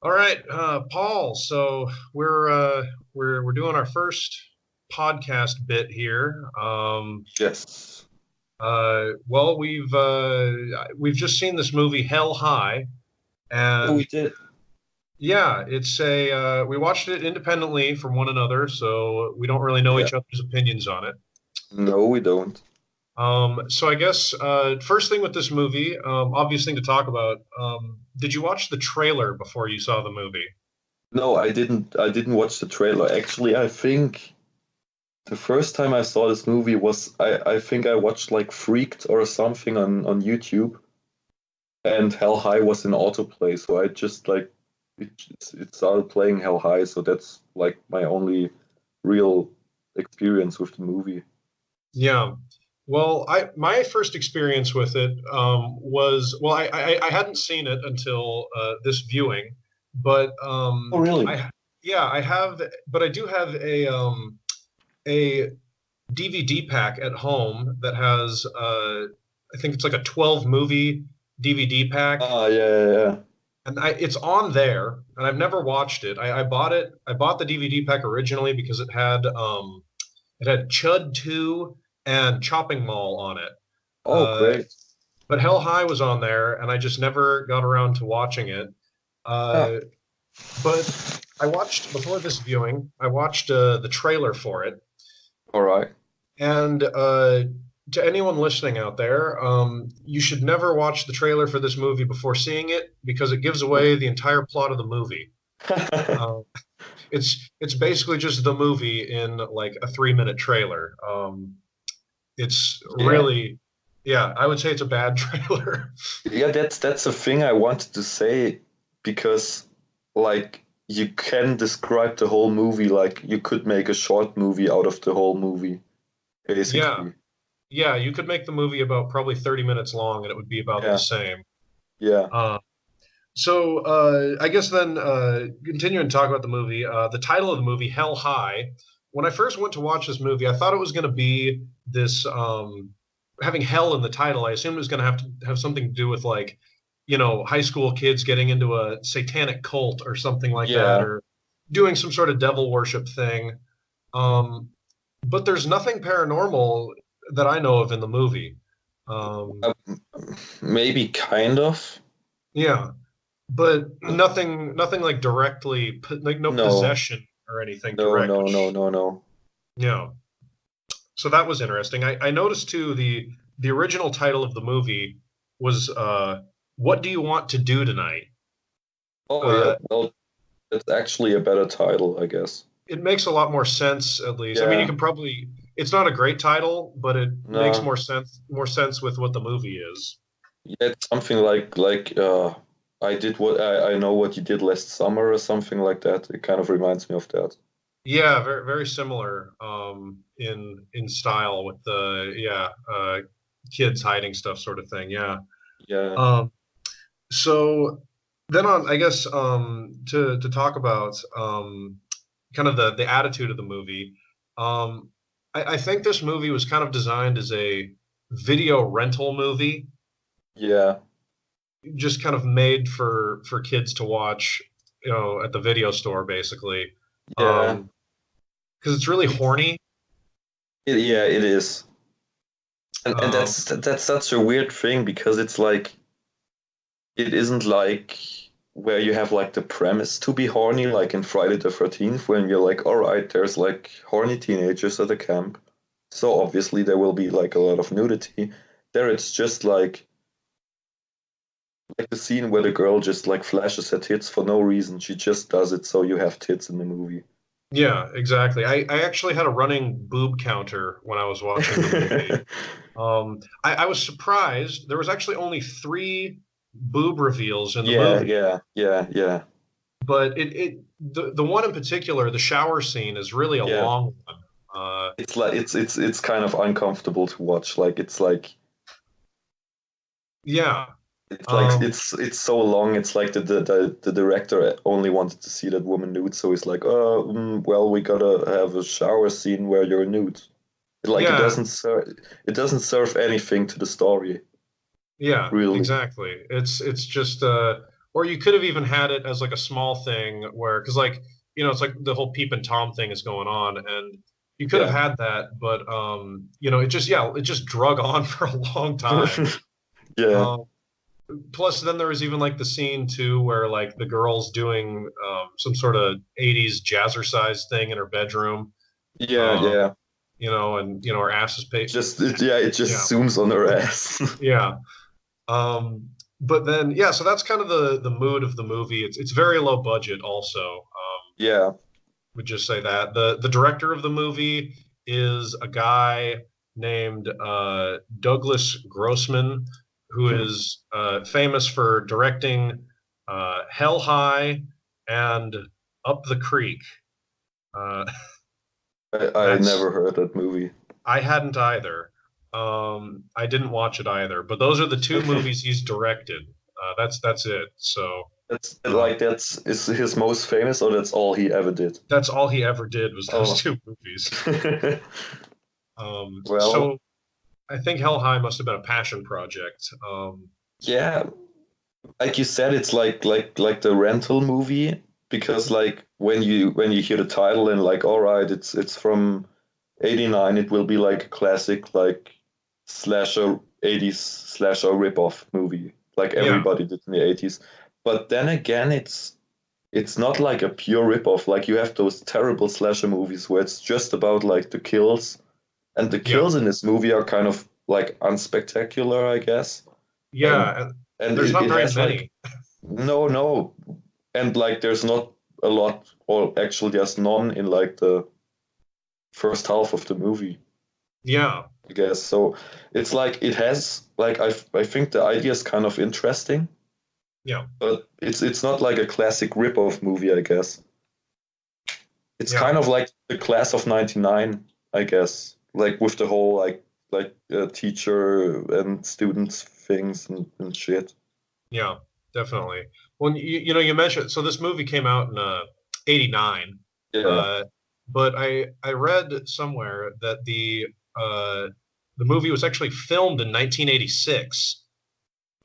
All right, Paul. So we're doing our first podcast bit here. Yes. Well, we've just seen this movie Hell High, Yeah, and we did. yeah, it's a we watched it independently from one another, so we don't really know Yeah. each other's opinions on it. No, we don't. So I guess first thing with this movie, obvious thing to talk about. Did you watch the trailer before you saw the movie? No, I didn't. I didn't watch the trailer. Actually, I think the first time I saw this movie was I think I watched like Freaked or something on YouTube, and Hell High was in autoplay, so I just like it started playing Hell High, so that's like my only real experience with the movie. Yeah. Well, I my first experience with it was well, I hadn't seen it until this viewing, but Oh, really? yeah, I have, but I do have a DVD pack at home that has I think it's like a 12 movie DVD pack, Ah, yeah, yeah, yeah. and it's on there, and I've never watched it. I bought it. I bought the DVD pack originally because it had Chud 2 and Chopping Mall on it. Oh, Uh, great. but Hell High was on there, and I just never got around to watching it. Ah, Uh, but I watched before this viewing. I watched the trailer for it, all right. and to anyone listening out there, you should never watch the trailer for this movie before seeing it because it gives away the entire plot of the movie. Uh, it's basically just the movie in like a 3 minute trailer. It's Yeah. really, yeah, I would say it's a bad trailer. Yeah, that's a thing I wanted to say because like you can describe the whole movie like you could make a short movie out of the whole movie, Yeah, basically. yeah, you could make the movie about probably 30 minutes long and it would be about the Yeah, same. yeah, Uh, I guess then continuing to talk about the movie, the title of the movie, Hell High. When I first went to watch this movie, I thought it was going to be this having hell in the title. I assumed it was going to have something to do with like, high school kids getting into a satanic cult or something like that, yeah. or doing some sort of devil worship thing. Um, but there's nothing paranormal that I know of in the movie. Um, Uh, Maybe kind of. yeah, but nothing like directly, like no No, possession or anything no, direct. no, no, Which, no, no. yeah, so that was interesting. I noticed too the original title of the movie was "What Do You Want to Do Tonight?" Oh yeah, Uh, well, it's actually a better title, I guess. it makes a lot more sense, at least. I mean, you Yeah, can probably. It's not a great title, but it makes no, more sense with what the movie is. yeah, it's something like I did what I know what you did last summer or something like that. It kind of reminds me of that. Yeah, very similar in style with the kids hiding stuff sort of thing. Yeah. Yeah. Um, so then on I guess to talk about kind of the attitude of the movie. Um, I think this movie was kind of designed as a video rental movie, Yeah, just kind of made for kids to watch, at the video store basically. yeah. Um, because it's really It's horny. yeah, it is. And Um, that's such a weird thing because it's like it isn't like where you have like the premise to be horny, like in Friday the 13th, when you're like, all right, there's like horny teenagers at a camp. So obviously there will be like a lot of nudity. There it's just like the scene where the girl just like flashes her tits for no reason. She just does it so you have tits in the movie. Yeah, exactly. I actually had a running boob counter when I was watching the movie. I was surprised. There was actually only three boob reveals in the Yeah, movie, yeah, yeah, yeah, but the one in particular, the shower scene, is really a yeah. long one. Uh, It's like it's kind of uncomfortable to watch. Like yeah, it's like um, it's so long. It's like the director only wanted to see that woman nude, so he's like, oh, well, we gotta have a shower scene where you're nude. Like yeah, it doesn't serve anything to the story, yeah, really. exactly. It's just or you could have even had it as like a small thing where, because like it's like the whole Peep and Tom thing is going on, and you could have Yeah. had that, but it just drug on for a long time. Yeah. Um, Plus, then there was even like the scene too where like the girl's doing some sort of '80s jazzercise thing in her bedroom, Yeah, um, yeah. and her ass is paid. It Yeah, just zooms on her ass. yeah. Um, but then yeah, so that's kind of the mood of the movie. It's very low budget. Also, Yeah. would just say that the director of the movie is a guy named Douglas Grossman, who Hmm. is famous for directing Hell High and Up the Creek. Uh, I that's never heard that movie. I hadn't either. I didn't watch it either, but those are the two movies he's directed. That's it. So That's uh, like that's is his most famous, or that's all he ever did? that's all he ever did was those Oh. two movies. Well, So I think Hell High must have been a passion project. yeah, like you said, it's like the rental movie, because like when you hear the title and like, all right, it's from '89, it will be like a classic like slasher '80s slasher ripoff movie, like Yeah, everybody did in the '80s. But then again, it's not like a pure ripoff. Like you have those terrible slasher movies where it's just about like the kills, and the yeah, kills in this movie are kind of like unspectacular, I guess. And yeah. And and there's not it very has like many. no, and like there's not a lot, or actually there's none in like the first half of the movie, Yeah, I guess. So it's like it has like I think the idea is kind of interesting, yeah, but it's not like a classic rip-off movie, I guess. It's yeah, kind of like the class of '99, I guess, like with the whole teacher and students things and shit. yeah. Definitely. Well, you mentioned so this movie came out in '89, Yeah. uh, but I read somewhere that the movie was actually filmed in 1986,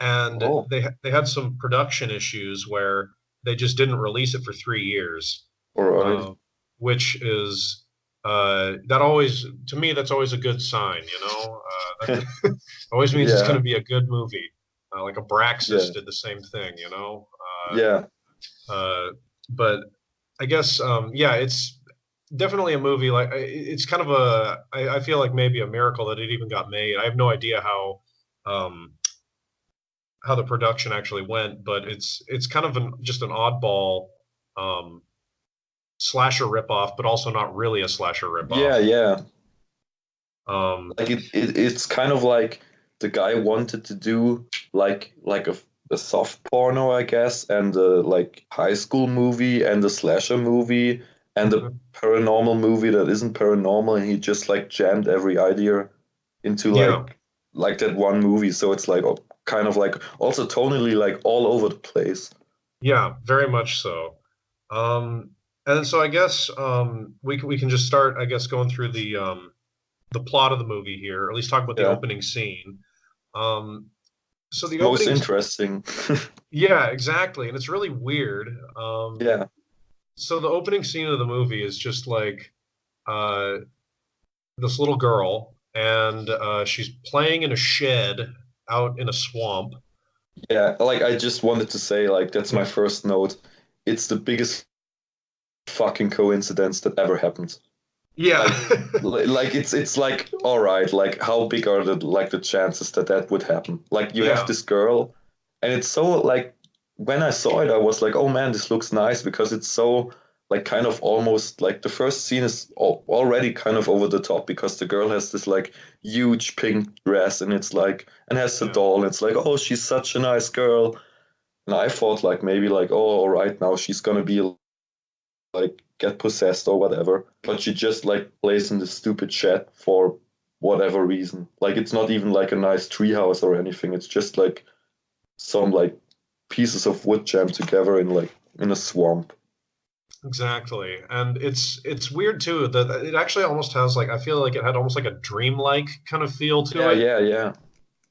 and Oh, they had some production issues where they just didn't release it for 3 years, all right. uh, which is that always to me that's always a good sign. That always means it's going Yeah, to be a good movie. Like yeah, Abraxas did the same thing. yeah, Uh, but I guess yeah, it's definitely a movie. Like it's kind of I feel like maybe a miracle that it even got made. I have no idea um, how the production actually went, but it's kind of just an oddball um, slasher ripoff, but also not really a slasher ripoff. yeah, yeah. Um, Like it's kind of like the guy wanted to do like a soft porno, I guess, and a like high school movie and a slasher movie and a paranormal movie that isn't paranormal, and he just like jammed every idea into yeah, like that one movie. So it's like kind of like also tonally like all over the place. yeah, very much so. Um, and so I guess we can just start, I guess, going through the plot of the movie here, or at least talk about the Yeah, opening scene. Um, so the most opening, interesting. yeah, exactly, and it's really weird. Yeah, So the opening scene of the movie is just like uh, this little girl, and she's playing in a shed out in a swamp. yeah. Like I just wanted to say, like that's my Yeah, first note. It's the biggest fucking coincidence that ever happened. yeah, Like, like it's like all right. Like how big are the chances that that would happen? Like you have yeah, this girl, and it's so like when I saw it, I was like, oh man, this looks nice because it's so like kind of almost like the first scene is already kind of over the top because the girl has this like huge pink dress and it's like and has the yeah, doll and it's like, oh, she's such a nice girl. And I thought like maybe like, oh, all right, now she's gonna be like get possessed or whatever. But she just like plays in the stupid shed for whatever reason. Like it's not even like a nice treehouse or anything. It's just like some like pieces of wood jammed together in like in a swamp. exactly. And it's weird too that it actually almost has like I feel like it had almost like a dreamlike kind of feel to Yeah, it. yeah, yeah.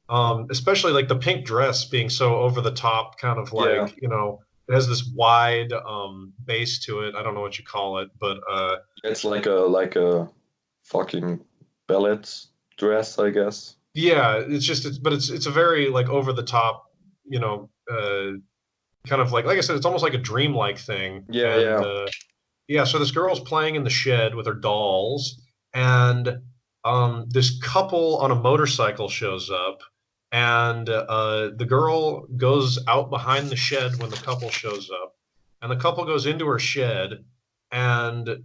Especially like the pink dress being so over the top, kind of Yeah, like, it has this wide base to it. I don't know what you call it, but it's like a fucking ballet dress, I guess. yeah, it's a very like over the top, you know, kind of like I said, it's almost like a dreamlike thing. Yeah, And yeah. yeah, so this girl's playing in the shed with her dolls, and this couple on a motorcycle shows up, and the girl goes out behind the shed when the couple shows up, and the couple goes into her shed, and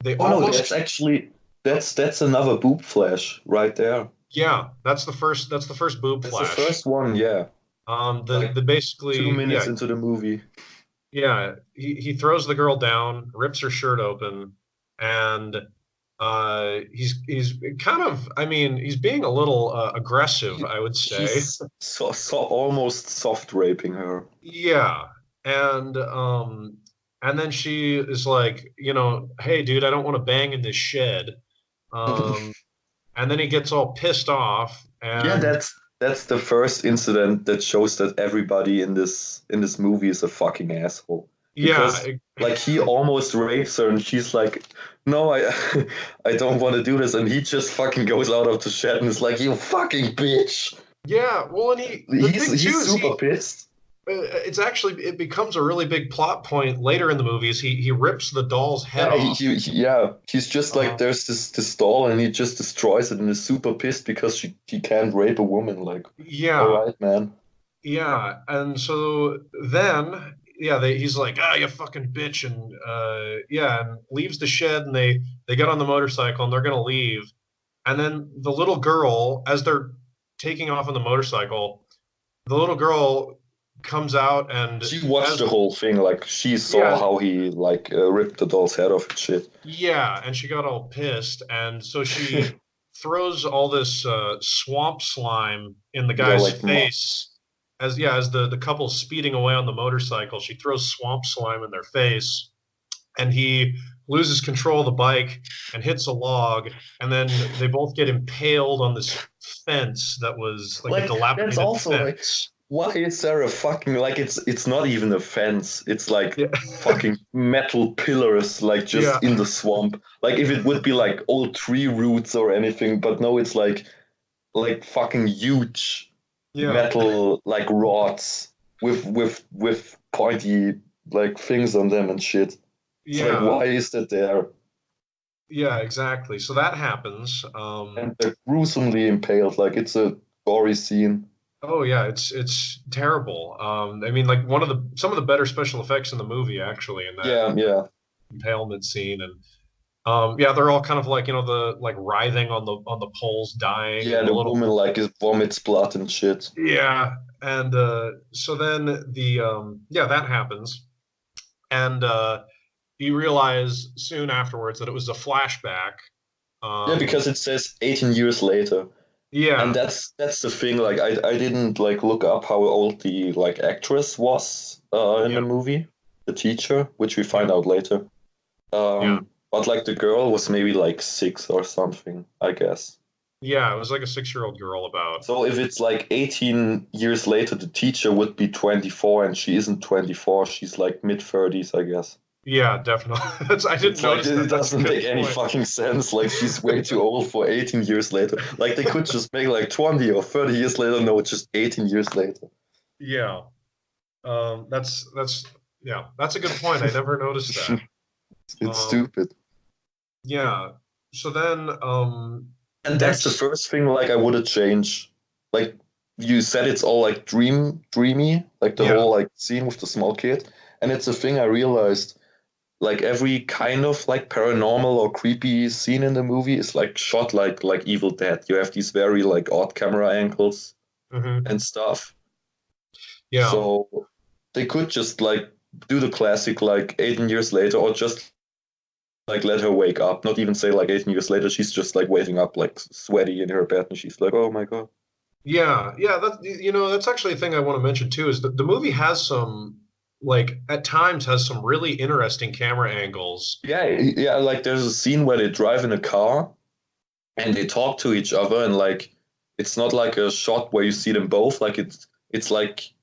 they Oh no, almost that's actually that's another boob flash right there. yeah, that's the first boob That's the flash. first one, yeah. Like The two basically minutes yeah, into the movie. yeah, he throws the girl down, rips her shirt open, and he's kind of, I mean, he's being a little aggressive, He, I would say. he's so almost soft raping her. Yeah, and and then she is like, hey, dude, I don't want to bang in this shed. Um, and then he gets all pissed off, Yeah, and that's the first incident that shows that everybody in this movie is a fucking asshole. yeah, Because like he almost rapes her and she's like, no, I I don't want to do this, and he just fucking goes out of the shed and is like, you fucking bitch. yeah. Well, and the He's thing too he's is super pissed. it's actually it becomes a really big plot point later in the movies. He rips the doll's head Yeah, off. yeah. He's just like Uh, there's this doll and he just destroys it and is super pissed because he can't rape a woman. Like, all yeah, right, man. yeah, and so then yeah, he's like, you fucking bitch, and yeah, and leaves the shed, and they get on the motorcycle and they're gonna leave, and then the little girl, as they're taking off on the motorcycle, the little girl comes out and She watched as the whole thing. Like, she saw yeah, how he like ripped the doll's head off and shit. yeah, and she got all pissed, and so she throws all this swamp slime in the Yeah, guy's like face. As the couple's speeding away on the motorcycle, she throws swamp slime in their face, and he loses control of the bike and hits a log, and then they both get impaled on this fence that was like a like that's dilapidated also like, fence. why is there a fucking like it's not even a fence. It's like Yeah, fucking metal pillars like yeah, just in the swamp. Like if it would be like old tree roots or anything, but no, it's like fucking huge yeah, metal like rods with pointy like things on them and shit. It's like, yeah, why is that there? yeah, exactly. So that happens. And they're gruesomely impaled. Like it's a gory scene. Oh yeah, it's terrible. I mean, like some of the better special effects in the movie actually in that Yeah, yeah, impalement scene, and yeah, they're all kind of like the like writhing on the poles, dying, yeah. and the The little woman like is vomits blood and shit. yeah, and so then the yeah, that happens, and you realize soon afterwards that it was a flashback. Yeah, Um, because it says 18 years later, and yeah, that's the thing. Like I didn't like look up how old the like actress was in yeah, the movie, the teacher, which we yeah, find out later. yeah. But like the girl was maybe like 6 or something, I guess. Yeah, it was like a 6-year-old girl about. So if it's like 18 years later, the teacher would be 24 and she isn't 24. She's like mid 30s, I guess. Yeah, definitely. I didn't It's like notice it that. That's a doesn't good make any point. fucking sense. Like she's way too old for 18 years later. Like they could just make like 20 or 30 years later. No, it's just 18 years later. Yeah. That's yeah, that's a good point. I never noticed that. It's Um, stupid. yeah. So then And that's the next first thing like I would have changed. Like you said, it's all like dreamy, like the yeah. whole like scene with the small kid. And it's a thing I realized like every kind of like paranormal or creepy scene in the movie is like shot like Evil Dead. You have these very like odd camera angles Hmm. and stuff. Yeah. So they could just like do the classic like 18 years later or just like let her wake up, not even say like 18 years later, she's just like waking up like sweaty in her bed and she's like, oh my god. Yeah. Yeah, that's actually a thing I want to mention too is that the movie has some like at times has some really interesting camera angles. Yeah, like there's a scene where they drive in a car and they talk to each other and like it's not like a shot where you see them both. Like it's like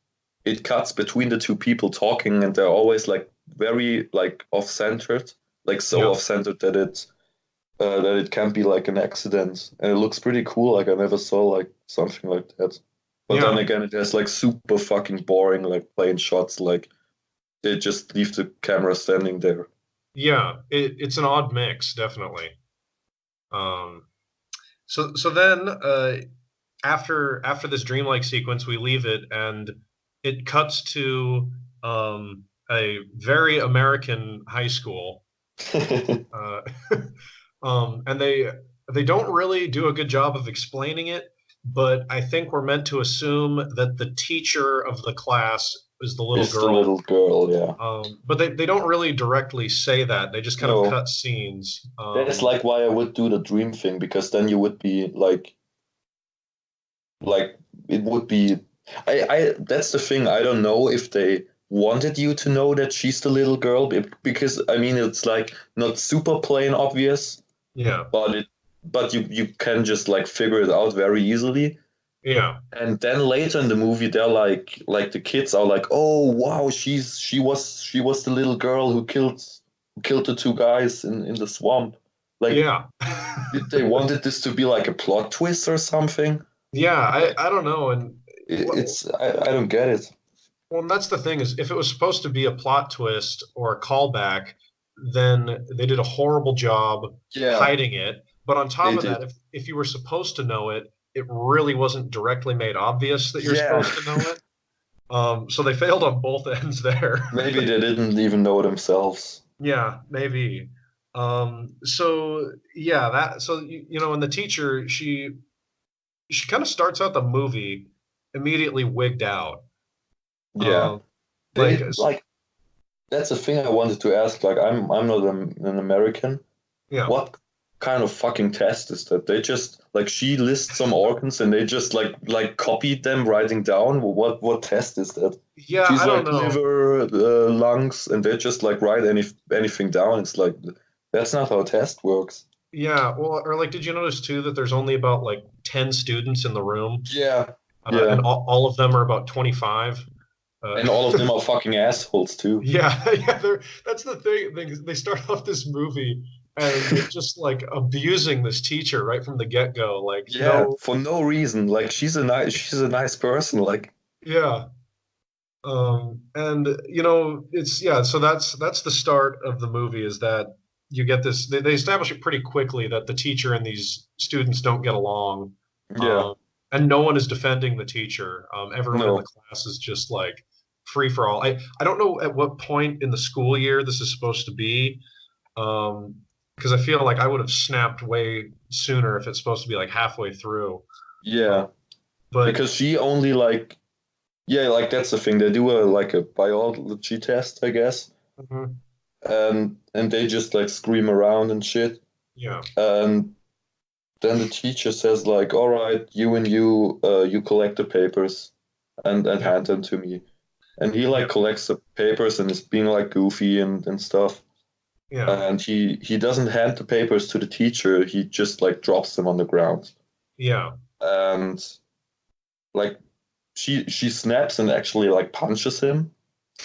it cuts between the two people talking, and they're always like very like off-centered, like so Yeah. off-centered that it can be like an accident, and it looks pretty cool. Like I never saw like something like that. But then Yeah. again, it has like super fucking boring like plane shots. Like they just leave the camera standing there. Yeah. It's an odd mix, definitely. Um, so then after this dreamlike sequence, we leave it and it cuts to a very American high school. Uh, and they don't really do a good job of explaining it, but I think we're meant to assume that the teacher of the class is the little It's the girl. little girl, yeah. But they don't really directly say that. They just kind of No, cut scenes. that's like why I would do the dream thing, because then you would be like it would be. I that's the thing. I don't know if they wanted you to know that she's the little girl, because I mean it's like not super plain obvious, Yeah, but you can just like figure it out very easily. yeah, And then later in the movie, they're like the kids are like, oh wow, she was the little girl who killed the two guys in the swamp. Like, yeah, did they wanted this to be like a plot twist or something? yeah. I don't know. And It's I don't get it. well, and that's the thing is, if it was supposed to be a plot twist or a callback, then they did a horrible job Yeah, hiding it. But on top they of that, did. if you were supposed to know it, it really wasn't directly made obvious that you're Yeah, supposed to know it. So they failed on both ends there. maybe they didn't even know themselves. Yeah, maybe. So yeah, that so you know, and the teacher, she kind of starts out the movie immediately wigged out. Yeah, Um, like they like that's the thing I wanted to ask. Like, I'm not an American. yeah. What kind of fucking test is that? They just like she lists some organs and they just like copied them, writing down. What test is that? Yeah, She's I don't like know. liver, lungs, and they just like write anything down. It's like that's not how a test works. Yeah, well, or like, did you notice too that there's only about like 10 students in the room, Yeah, and yeah, all of them are about 25? Uh, and all of them are fucking assholes too. yeah, yeah, that's the thing. They start off this movie and they're just like abusing this teacher right from the get-go. Like, Yeah, no, for no reason. Like she's a nice person. Like yeah. And you know, it's yeah, so that's the start of the movie is that you get this they establish it pretty quickly that the teacher and these students don't get along. yeah, And no one is defending the teacher. Everyone in the no, class is just like free for all. I don't know at what point in the school year this is supposed to be. Because I feel like I would have snapped way sooner if it's supposed to be like halfway through. yeah. But Because she only like yeah, like that's the thing. They do a like a biology test, I guess, mhm, and they just like scream around and shit. yeah, And then the teacher says like, "All right, you and you collect the papers and yeah, hand them to me." And he yeah, like collects the papers and is being like goofy and stuff. yeah, And he doesn't hand the papers to the teacher. He just like drops them on the ground. yeah, And like she snaps and actually like punches him,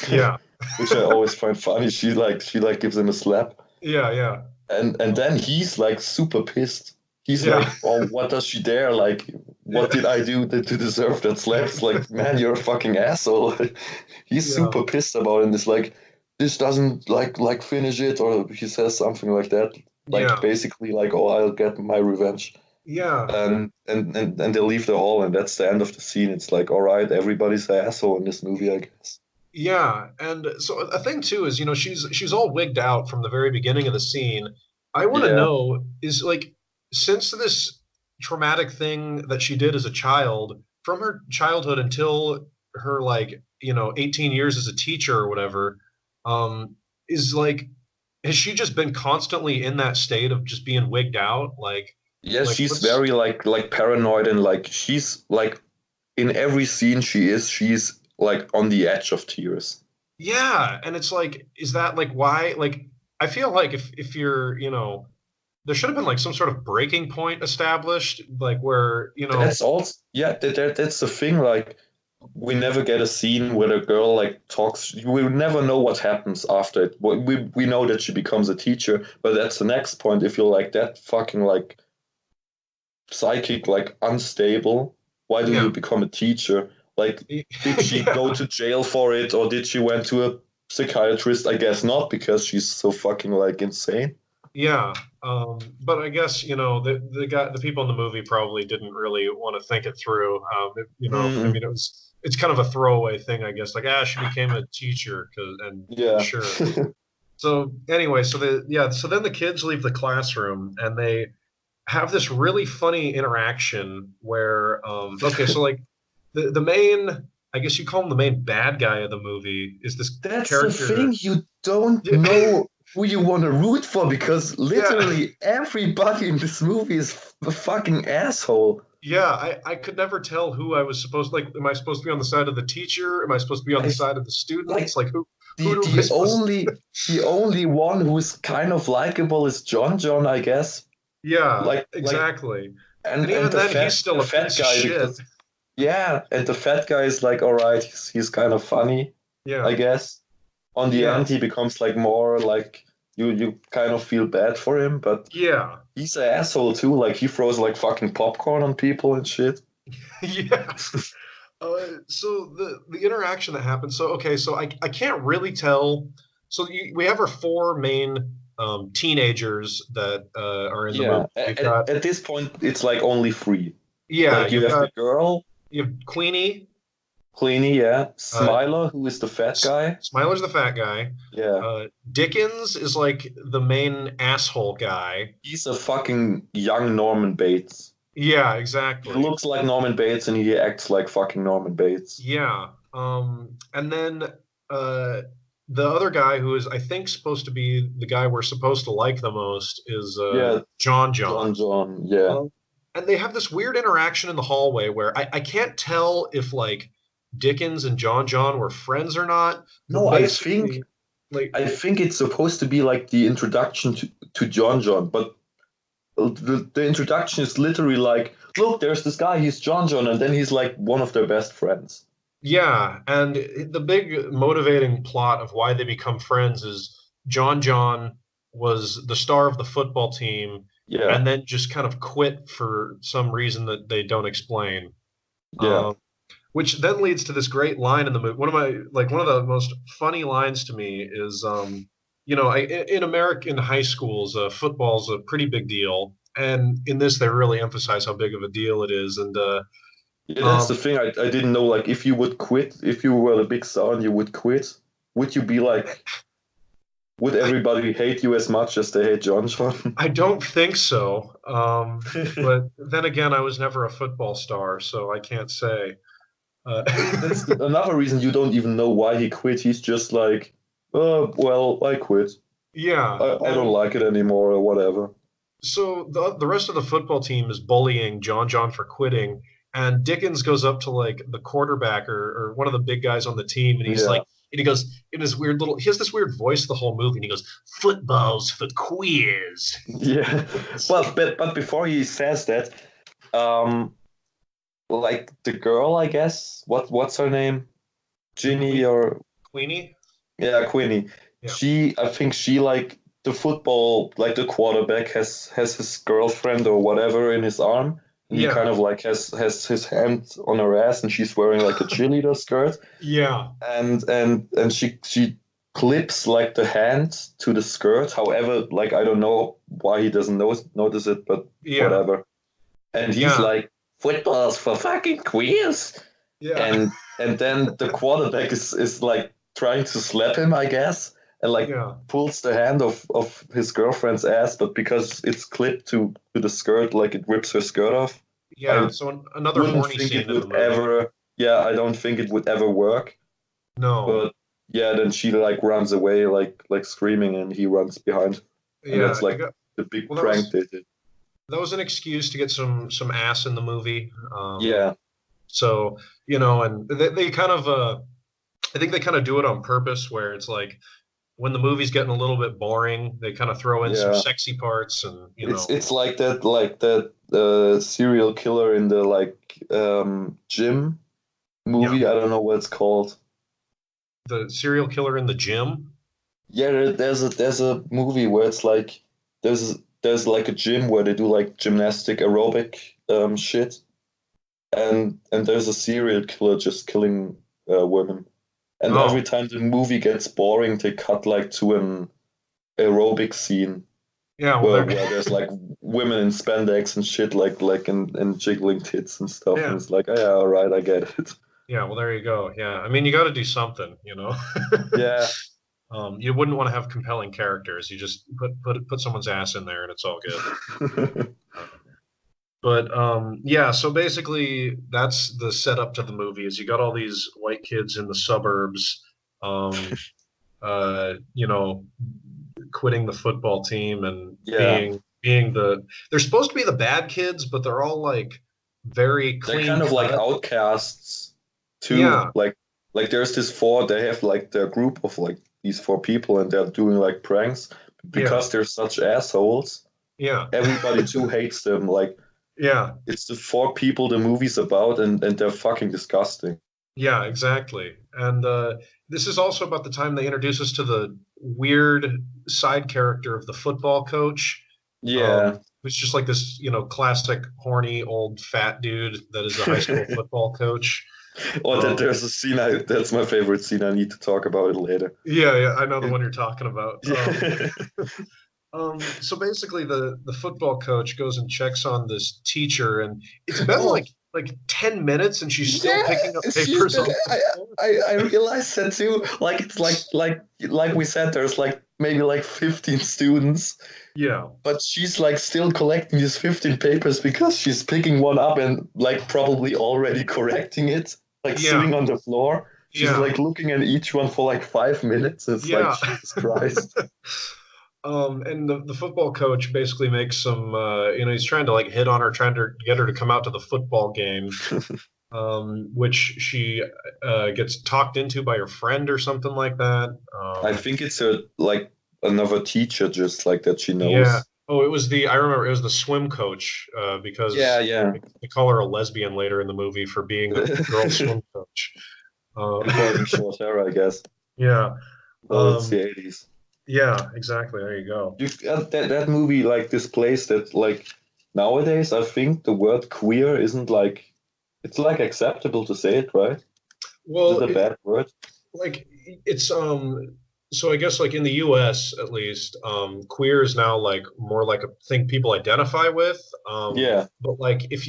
yeah, which I always find funny. She like gives him a slap, yeah, yeah, and then he's like super pissed. He's yeah, like, "Oh, what does she dare? Like, what did yeah, I do to deserve that slap?" It's like, man, you're a fucking asshole. He's yeah, super pissed about it. And it's like, this doesn't like finish it, or he says something like that, like yeah, basically like, "Oh, I'll get my revenge." yeah. And they leave the hall, and that's the end of the scene. It's like, all right, everybody's an asshole in this movie, I guess. Yeah, and so a thing too is, you know, she's all wigged out from the very beginning of the scene. I want to Yeah, know is like since this traumatic thing that she did as a child, from her childhood until her like, you know, 18 years as a teacher or whatever, is like has she just been constantly in that state of just being wigged out? yeah, Like she's what's very like paranoid, and like she's like in every scene she's like on the edge of tears. yeah, and it's like is that like why like I feel like if you're, you know, there should have been like some sort of breaking point established, like where, That's also yeah. That's the thing. Like we never get a scene where the girl like talks. We never know what happens after it. We know that she becomes a teacher, but that's the next point. If you're like that fucking like psychic, like unstable, why do yeah. you become a teacher? Like, did she go Yeah. to jail for it, or did she went to a psychiatrist? I guess not, because she's so fucking like insane. Yeah, but I guess the people in the movie probably didn't really want to think it through. I Mm, mean, it's kind of a throwaway thing, I guess. Like, she became a teacher, and yeah. sure. So anyway, so then the kids leave the classroom and they have this really funny interaction where, okay, so like the main, I guess you call him the main bad guy of the movie is this That's the thing. character. You don't Yeah, know who you want to root for because yeah. literally everybody in this movie is a fucking asshole. Yeah, I could never tell who I was supposed like. Am I supposed to be on the side of the teacher? Am I supposed to be on the I side of the students? like Like who the do I the supposed only the only one who's kind of likable is John, I guess. Yeah, Like exactly. And and even the then he's fat still the a fat piece of guy shit. because yeah, and the fat guy is like all right, he's kind of funny, I Yeah. guess. On the Yeah. end, he becomes like more like you kind of feel bad for him, but Yeah. he's an asshole too. Like he throws like fucking popcorn on people and shit. Yeah. So the interaction that happens. So okay, so I can't really tell. So we have our four main teenagers that are in the movie. Yeah, We've got at this point, it's like only three. yeah, Like you have the girl, you have Queenie. Queenie, yeah, Uh, Smiler, who is the fat guy. Smiler's the fat guy. Yeah, Dickens is like the main asshole guy. he's a fucking young Norman Bates. Yeah, He exactly. looks like Norman Bates and he acts like fucking Norman Bates. Yeah. And then the other guy who is, I think, supposed to be the guy we're supposed to like the most is Yeah, John. John, yeah. Um, and they have this weird interaction in the hallway where I can't tell if like Dickens and John were friends or not, but No, basically, like, I think it's supposed to be like the introduction to John, but the introduction is literally like, look, there's this guy, he's John, and then he's like one of their best friends. yeah, and the big motivating plot of why they become friends is John was the star of the football team Yeah, and then just kind of quit for some reason that they don't explain. yeah. Um, which then leads to this great line in the movie. One of the most funny lines to me is, in American high schools, football's a pretty big deal, and in this they really emphasize how big of a deal it is. And Yeah, that's the um, thing. I didn't know like if you would quit, if you were a big star and you would quit, would you be like, would I everybody hate you as much as they hate John? I don't think so. But then again, I was never a football star, so I can't say. Uh, That's another reason you don't even know why he quit. He's just like, oh, well, I quit. yeah. I don't like it anymore or whatever. So the rest of the football team is bullying John for quitting, and Dickens goes up to like the quarterback or one of the big guys on the team, and he's Yeah. like, and he goes in his weird little, he has this weird voice the whole movie, and he goes, "Football's for queers." Yeah. Well, but before he says that, um, like the girl, I guess, what's her name? Ginny Que- or Queenie, yeah, Queenie. yeah, I think she like the football, like the quarterback has his girlfriend or whatever in his arm, and he yeah, kind of like has his hand on her ass, and she's wearing like a cheerleader skirt, yeah, and she clips like the hand to the skirt. However, like I don't know why he doesn't notice it, but yeah, whatever. And he's yeah, like, football's for fucking queers. yeah, And then the quarterback is like trying to slap him, I guess, and like yeah, pulls the hand of his girlfriend's ass, but because it's clipped to the skirt, like it rips her skirt off. yeah. I So another wouldn't horny think it scene in the would movie. ever, yeah, I don't think it would ever work. No, But yeah, then she like runs away, like screaming, and he runs behind, and yeah, that's like the big well, prank they did. that was an excuse to get some ass in the movie. Yeah, So and they kind of I think they kind of do it on purpose, where it's like when the movie's getting a little bit boring, they kind of throw in some Yeah. sexy parts, and It's like that serial killer in the gym yeah, movie. I don't know what it's called. the serial killer in the gym. Yeah, there's a movie where it's like there's like a gym where they do like gymnastic aerobic shit, and there's a serial killer just killing women. And every Oh, time the movie gets boring, they cut like to an aerobic scene yeah. Well, where there's like women in spandex and shit, and jiggling tits and stuff, and yeah, it's like, oh, yeah, all right, I get it. yeah. Well, there you go. Yeah, I mean, you got to do something, Yeah. You wouldn't want to have compelling characters. You just put someone's ass in there, and it's all good. But yeah, so basically that's the setup to the movie is you got all these white kids in the suburbs, um, you know, quitting the football team and Yeah, being they're supposed to be the bad kids, but they're all like very they're clean kind of like cut. outcasts too. Yeah, Like there's this four. They have like their group of like these four people, and they're doing like pranks yeah, because they're such assholes. yeah, Everybody too hates them. Like yeah, it's the four people the movie's about, and they're fucking disgusting. yeah, exactly. And this is also about the time they introduce us to the weird side character of the football coach, Yeah. who's just like this, classic horny old fat dude that is a high school football coach. Or that Um, there's a scene that's my favorite scene. I need to talk about it later. yeah, yeah, I know the one you're talking about. Yeah. So basically, the football coach goes and checks on this teacher, and it's been Oh, like 10 minutes, and she's still yeah. picking up She's papers off the floor. I realized that too. Like it's like we said, there's like maybe like 15 students, Yeah, but she's like still collecting these 15 papers because she's picking one up and like probably already correcting it, like yeah, sitting on the floor. She's yeah, like looking at each one for like 5 minutes. It's like yeah. Jesus Christ. And the football coach basically makes some, he's trying to like hit on her, trying to get her to come out to the football game, which she gets talked into by her friend or something like that. I think it's a like another teacher just like that she Yeah. knows. Oh, I remember it was the swim coach, Yeah, because yeah. they call her a lesbian later in the movie for being the girl swim coach. And having Uh, short hair, I guess. yeah. Well, it's Um, the 80s. yeah, exactly. There you go. That movie like displays that like nowadays I think the word queer isn't like it's like acceptable to say it, right? Is Well, it a bad word? like it's so I guess like in the US at least, queer is now like more like a thing people identify with. Yeah. But like if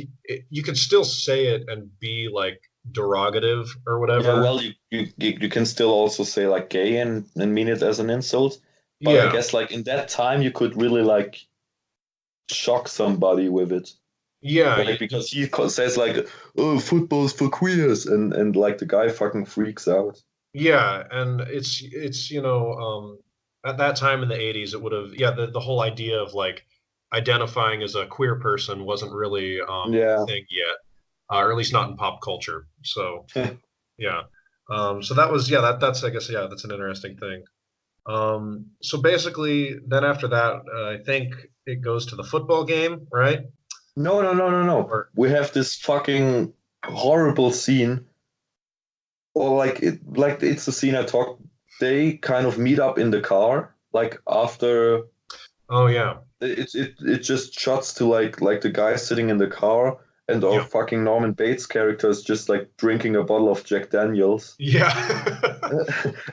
you could still say it and be like derogative or Yeah, whatever. well you can still also say like gay and mean it as an insult. But I Yeah. guess like in that time you could really like shock somebody with it. Yeah, Like because says like, "Oh, football's for queers," and like the guy fucking freaks out. yeah, and it's at that time in the 80s it would have, yeah, the whole idea of like identifying as a queer person wasn't really a Yeah. thing yet, or at least not in pop culture. So yeah. So that was, yeah, that's, I guess, yeah, that's an interesting thing. So basically then after that, I think it goes to the football game, right? No, no, no, no, no. Or We have this fucking horrible scene, or like it's the scene I talked. They kind of meet up in the car, like after oh yeah. it just shots to like the guy sitting in the car, and our Yeah. fucking Norman Bates character is just like drinking a bottle of Jack Daniels. Yeah.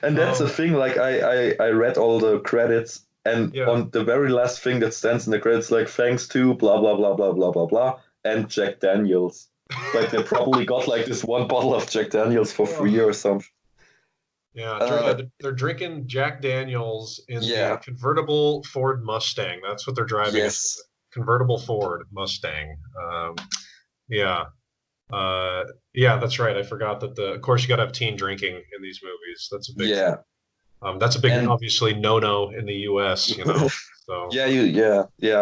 And that's the um thing. Like I read all the credits, and yeah. on the very last thing that stands in the credits, like thanks to blah blah blah blah blah blah blah, and Jack Daniels. Like they probably got like this one bottle of Jack Daniels for free Oh, or something. yeah, Uh, they're drinking Jack Daniels in the yeah, convertible Ford Mustang. That's what they're driving, is yes, convertible Ford Mustang. Yeah, uh, yeah, that's right. I forgot that of course, you got to have teen drinking in these movies. That's a big thing. yeah, That's a big, and obviously, no-no in the U.S. So yeah,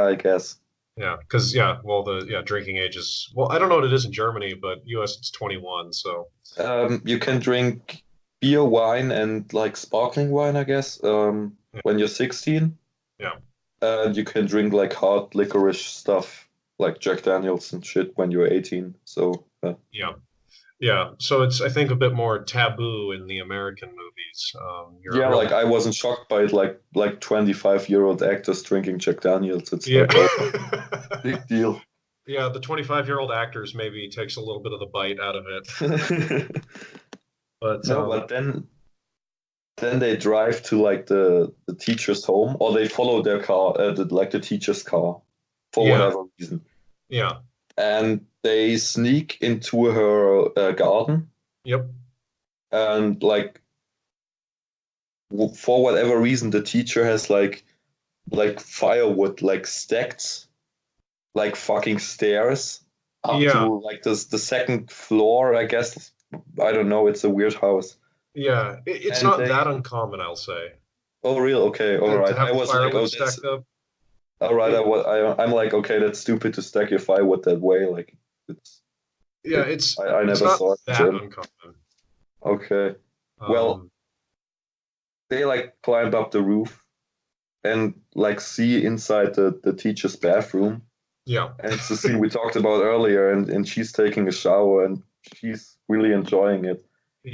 I guess. yeah, because yeah, well, drinking age is, well, I don't know what it is in Germany, but U.S. it's 21. So You can drink. beer, wine, and like sparkling wine, I guess. Yeah. When you're 16, Yeah. and you can drink like hard licorice stuff, like Jack Daniels and shit, when you're 18. So Yeah. Yeah. So it's, I think, a bit more taboo in the American movies. You're yeah, like really, I wasn't shocked by it, like 25-year-old actors drinking Jack Daniels. It's yeah. like, oh, big deal. Yeah. The 25-year-old actors maybe takes a little bit of the bite out of it. But No, but then they drive to like the teacher's home, or they follow their car, like the teacher's car, for yeah. whatever reason, Yeah. and they sneak into her garden, Yep. and like for whatever reason, the teacher has like firewood like stacked like fucking stairs up Yeah. to like the second floor, I guess. I don't know. It's a weird house, Yeah. It's and not they. that uncommon, I'll say, Oh, real? Okay, all to right. have I the was like, firewood oh, that's stacked up. all right. It, I'm like, okay, that's stupid to stack your firewood that way. Like, it's yeah. it. I It's never not saw it in that German. uncommon. Okay. Well, Um, they like climb up the roof and like see inside the teacher's bathroom. yeah. And it's the scene we talked about earlier, and she's taking a shower and she's really enjoying it.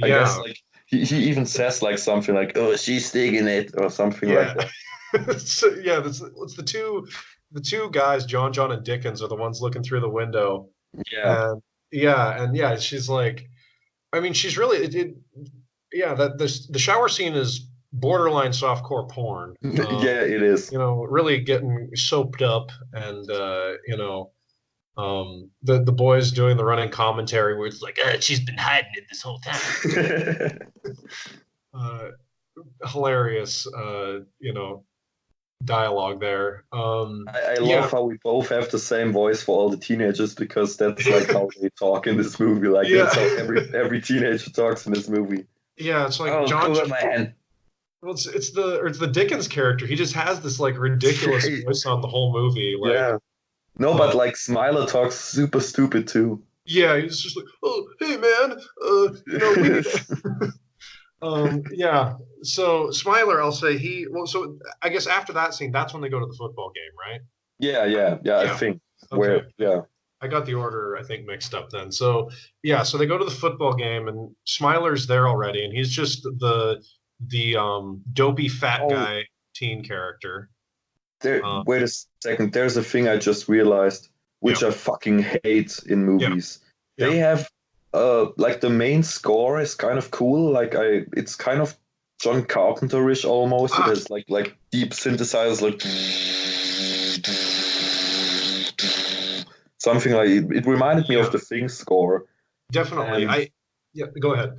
I guess Yeah. like he even says like something like, "Oh, she's digging it" or something like Yeah. that. So, yeah, it's the two guys, John and Dickens, are the ones looking through the window, Yeah, and yeah, she's like, I mean, she's really yeah, that the shower scene is borderline softcore porn. yeah, it is. Really getting soaped up, and the boys doing the running commentary where it's like, she's been hiding it this whole time. uh, Hilarious, dialogue there. I Yeah, love how we both have the same voice for all the teenagers because that's like how they talk in this movie. Like yeah, that's how every teenager talks in this movie. yeah. It's like Oh, John. cool, man. Well, it's the Dickens character. He just has this like ridiculous voice on the whole movie. Like, Yeah. No, but uh, like Smiler talks super stupid too. yeah, he's just like, oh, hey man, we need. Yeah. So Smiler, I'll say so I guess after that scene, that's when they go to the football game, right? Yeah. I Yeah. think Okay. where yeah. I got the order, I think, mixed up then. So yeah, so they go to the football game and Smiler's there already, and he's just the dopey fat Oh, guy teen character. there. Uh, Wait a second. There's a thing I just realized, yeah, which I fucking hate in yeah, movies. yeah. They have like the main score is kind of cool. It's kind of John Carpenter-ish almost. It Ah, has like deep synthesizers, like something like it reminded me of yeah, the Thing score. definitely. And Yeah, go ahead.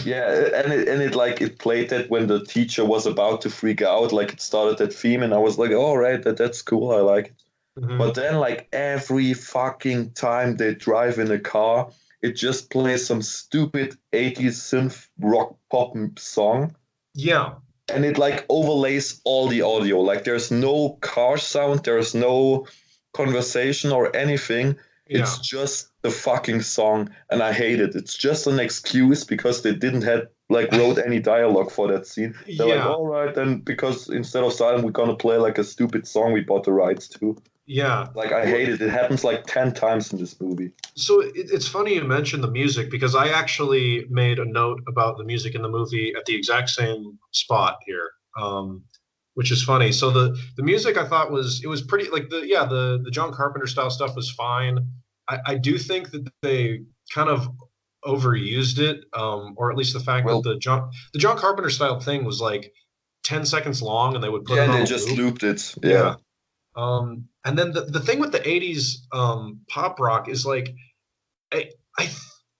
yeah, and it like it played that when the teacher was about to freak out, like it started that theme, and I was like, all right, that's cool, I like it. Hmm. But then like every fucking time they drive in a car, it just plays some stupid 80s synth rock pop song, Yeah, and it like overlays all the audio. Like there's no car sound, there's no conversation or anything. yeah, It's just the fucking song, and I hate it. It's just an excuse because they didn't have like wrote any dialogue for that scene. They're like, yeah, all right, then because instead of silent, we're gonna play like a stupid song we bought the rights to. yeah. Like I Well, hate it. It happens like 10 times in this movie. so it's funny you mentioned the music because I actually made a note about the music in the movie at the exact same spot here, which is funny. So the music I thought was pretty like the John Carpenter style stuff was fine. I do think that they kind of overused it, or at least the fact that Well, the John Carpenter style thing was like 10 seconds long and they would put yeah, it and on they a just loop. looped it. Yeah. Yeah. And then the thing with the 80s pop rock is like I, I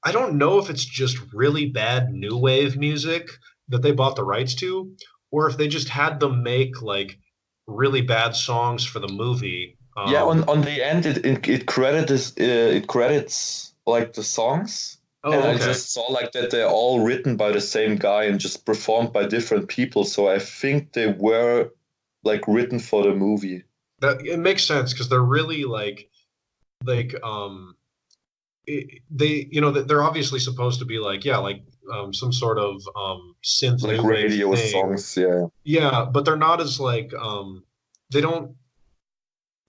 I don't know if it's just really bad new wave music that they bought the rights to, or if they just had them make like really bad songs for the movie. Yeah, on the end it credits like the songs, and Oh, I okay. just saw like that they're all written by the same guy and just performed by different people. So I think they were like written for the movie. That it makes sense because they're really like they're obviously supposed to be like, yeah, like some sort of synth Like new wave radio thing. songs, yeah. Yeah, but they're not as like they don't.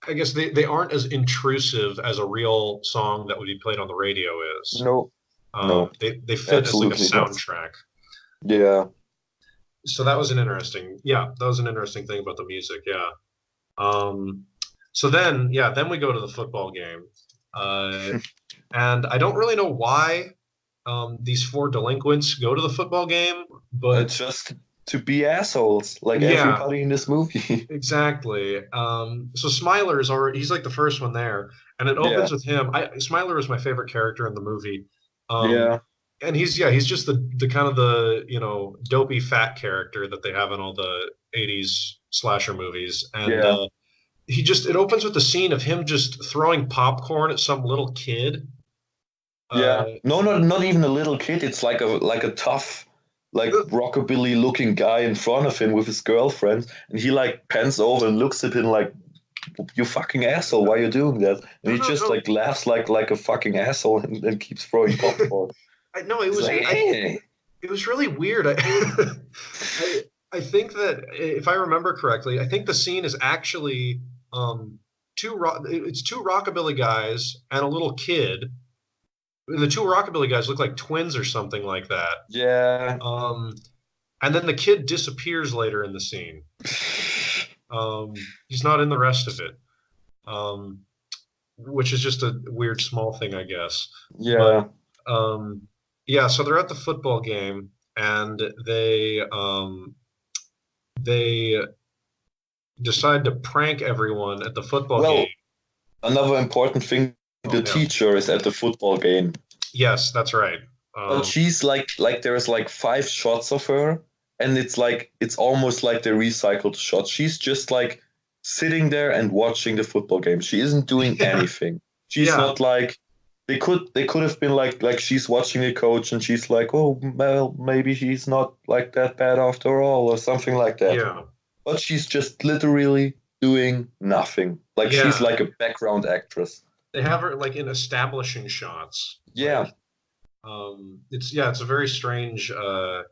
I guess they aren't as intrusive as a real song that would be played on the radio is. No, no, They fit as like a absolutely not. soundtrack. Yeah. So that was that was an interesting thing about the music. Yeah. So then we go to the football game, and I don't really know why these four delinquents go to the football game, but Just to be assholes, like yeah, everybody in this movie. exactly. So Smiler's already he's like the first one there, and it Yeah, opens with him. Smiler is my favorite character in the movie. yeah, And he's just the kind of the dopey fat character that they have in all the 80s slasher movies. And yeah, it opens with the scene of him just throwing popcorn at some little kid. yeah. Uh, No, not even a little kid. It's like a tough, like rockabilly looking guy in front of him with his girlfriend, and he like pans over and looks at him like, "You fucking asshole! Why are you doing that?" And he just no, like laughs like a fucking asshole and keeps throwing popcorn. no, He's like, "Hey." it was really weird. I think that if I remember correctly, I think the scene is actually it's two rockabilly guys and a little kid. The two rockabilly guys look like twins or something like that. Yeah. And then the kid disappears later in the scene. He's not in the rest of it, which is just a weird small thing, I guess. Yeah. But yeah, so they're at the football game and they decide to prank everyone at the football game. Another important thing, the teacher is at the football game. Yes, that's right. But she's like there's like 5 shots of her, and it's almost like they recycled shots. She's just like sitting there and watching the football game. She isn't doing anything. She's not like they could have been like she's watching the coach and she's like, oh well, maybe he's not like that bad after all, or something like that. Yeah. But she's just literally doing nothing. Like she's like a background actress. They have her like in establishing shots. Yeah. It's a very strange. I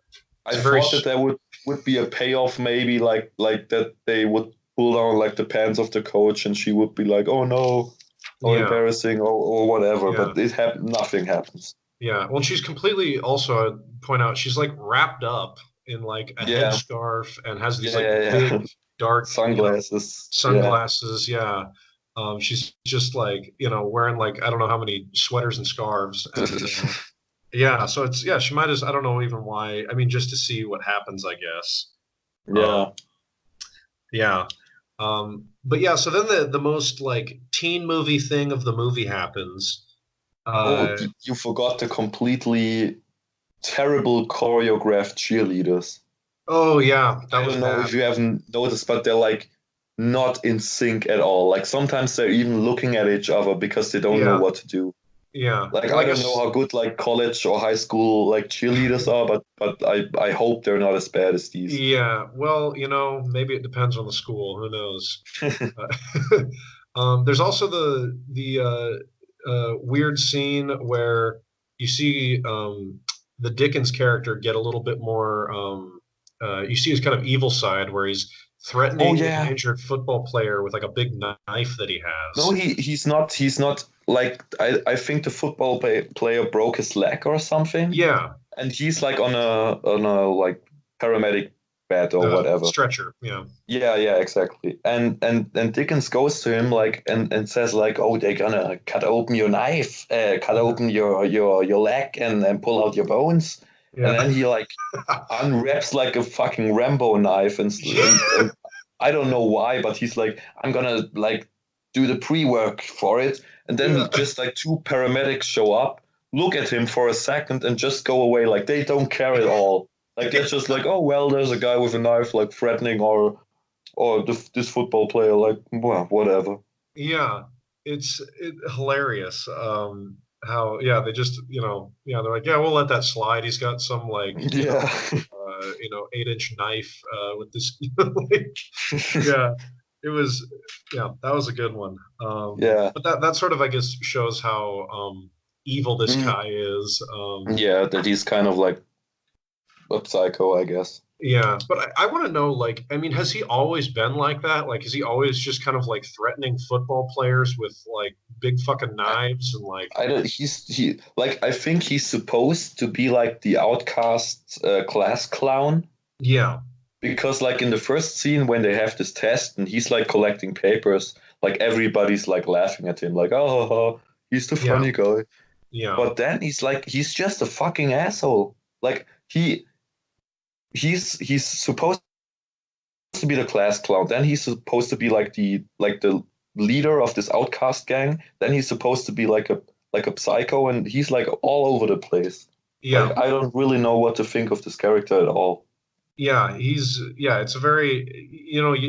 thought that there would be a payoff, maybe like that they would pull down like the pants of the coach, and she would be like, "Oh no, or embarrassing, or whatever." Yeah. But nothing happens. Yeah, well, she's completely. Also, I'd point out she's like wrapped up in like a headscarf and has these big dark sunglasses. Sunglasses, yeah. She's just like wearing like I don't know how many sweaters and scarves. And, yeah, so she might as I don't know even why. I mean, just to see what happens, I guess. Yeah. Yeah. But yeah, so then the most like teen movie thing of the movie happens. You forgot the completely terrible choreographed cheerleaders. Oh yeah, I don't know if you haven't noticed, but they're like not in sync at all. Like sometimes they're even looking at each other because they don't know what to do. Yeah. Like I don't know how good like college or high school like cheerleaders are, but I hope they're not as bad as these. Yeah. Well, maybe it depends on the school. Who knows? There's also the weird scene where you see the Dickens character get a little bit more. You see his kind of evil side where he's threatening an injured football player with like a big knife that he has. No, he's not like I think the football player broke his leg or something. Yeah. And he's like on a like paramedic bed or whatever. Stretcher, yeah. Yeah, exactly. And Dickens goes to him like and says like, oh, they're gonna cut open your knife, cut open your leg and pull out your bones. Yeah. And then he like unwraps like a fucking Rambo knife and I don't know why, but he's like, I'm gonna like do the pre-work for it. And then just like 2 paramedics show up, look at him for a second and just go away. Like they don't care at all. Like they're just like, oh, well, there's a guy with a knife like threatening or this football player, like, well, whatever. Yeah, it's hilarious. How they just they're like, yeah, we'll let that slide. He's got some like 8-inch knife with this it was that was a good one. But that sort of I guess shows how evil this guy is. That he's kind of like a psycho, I guess. Yeah, but I want to know, like, I mean, has he always been like that? Like, is he always just kind of like threatening football players with like big fucking I, knives and like, I don't. He like I think he's supposed to be like the outcast class clown yeah, because like in the first scene when they have this test and he's like collecting papers, like everybody's like laughing at him, like oh, he's the yeah, funny guy. yeah, But then he's just a fucking asshole. Like he's supposed to be the class clown. Then he's supposed to be like the leader of this outcast gang. Then he's supposed to be like a psycho, and he's like all over the place. yeah, Like I don't really know what to think of this character at all. yeah. Yeah. It's a very,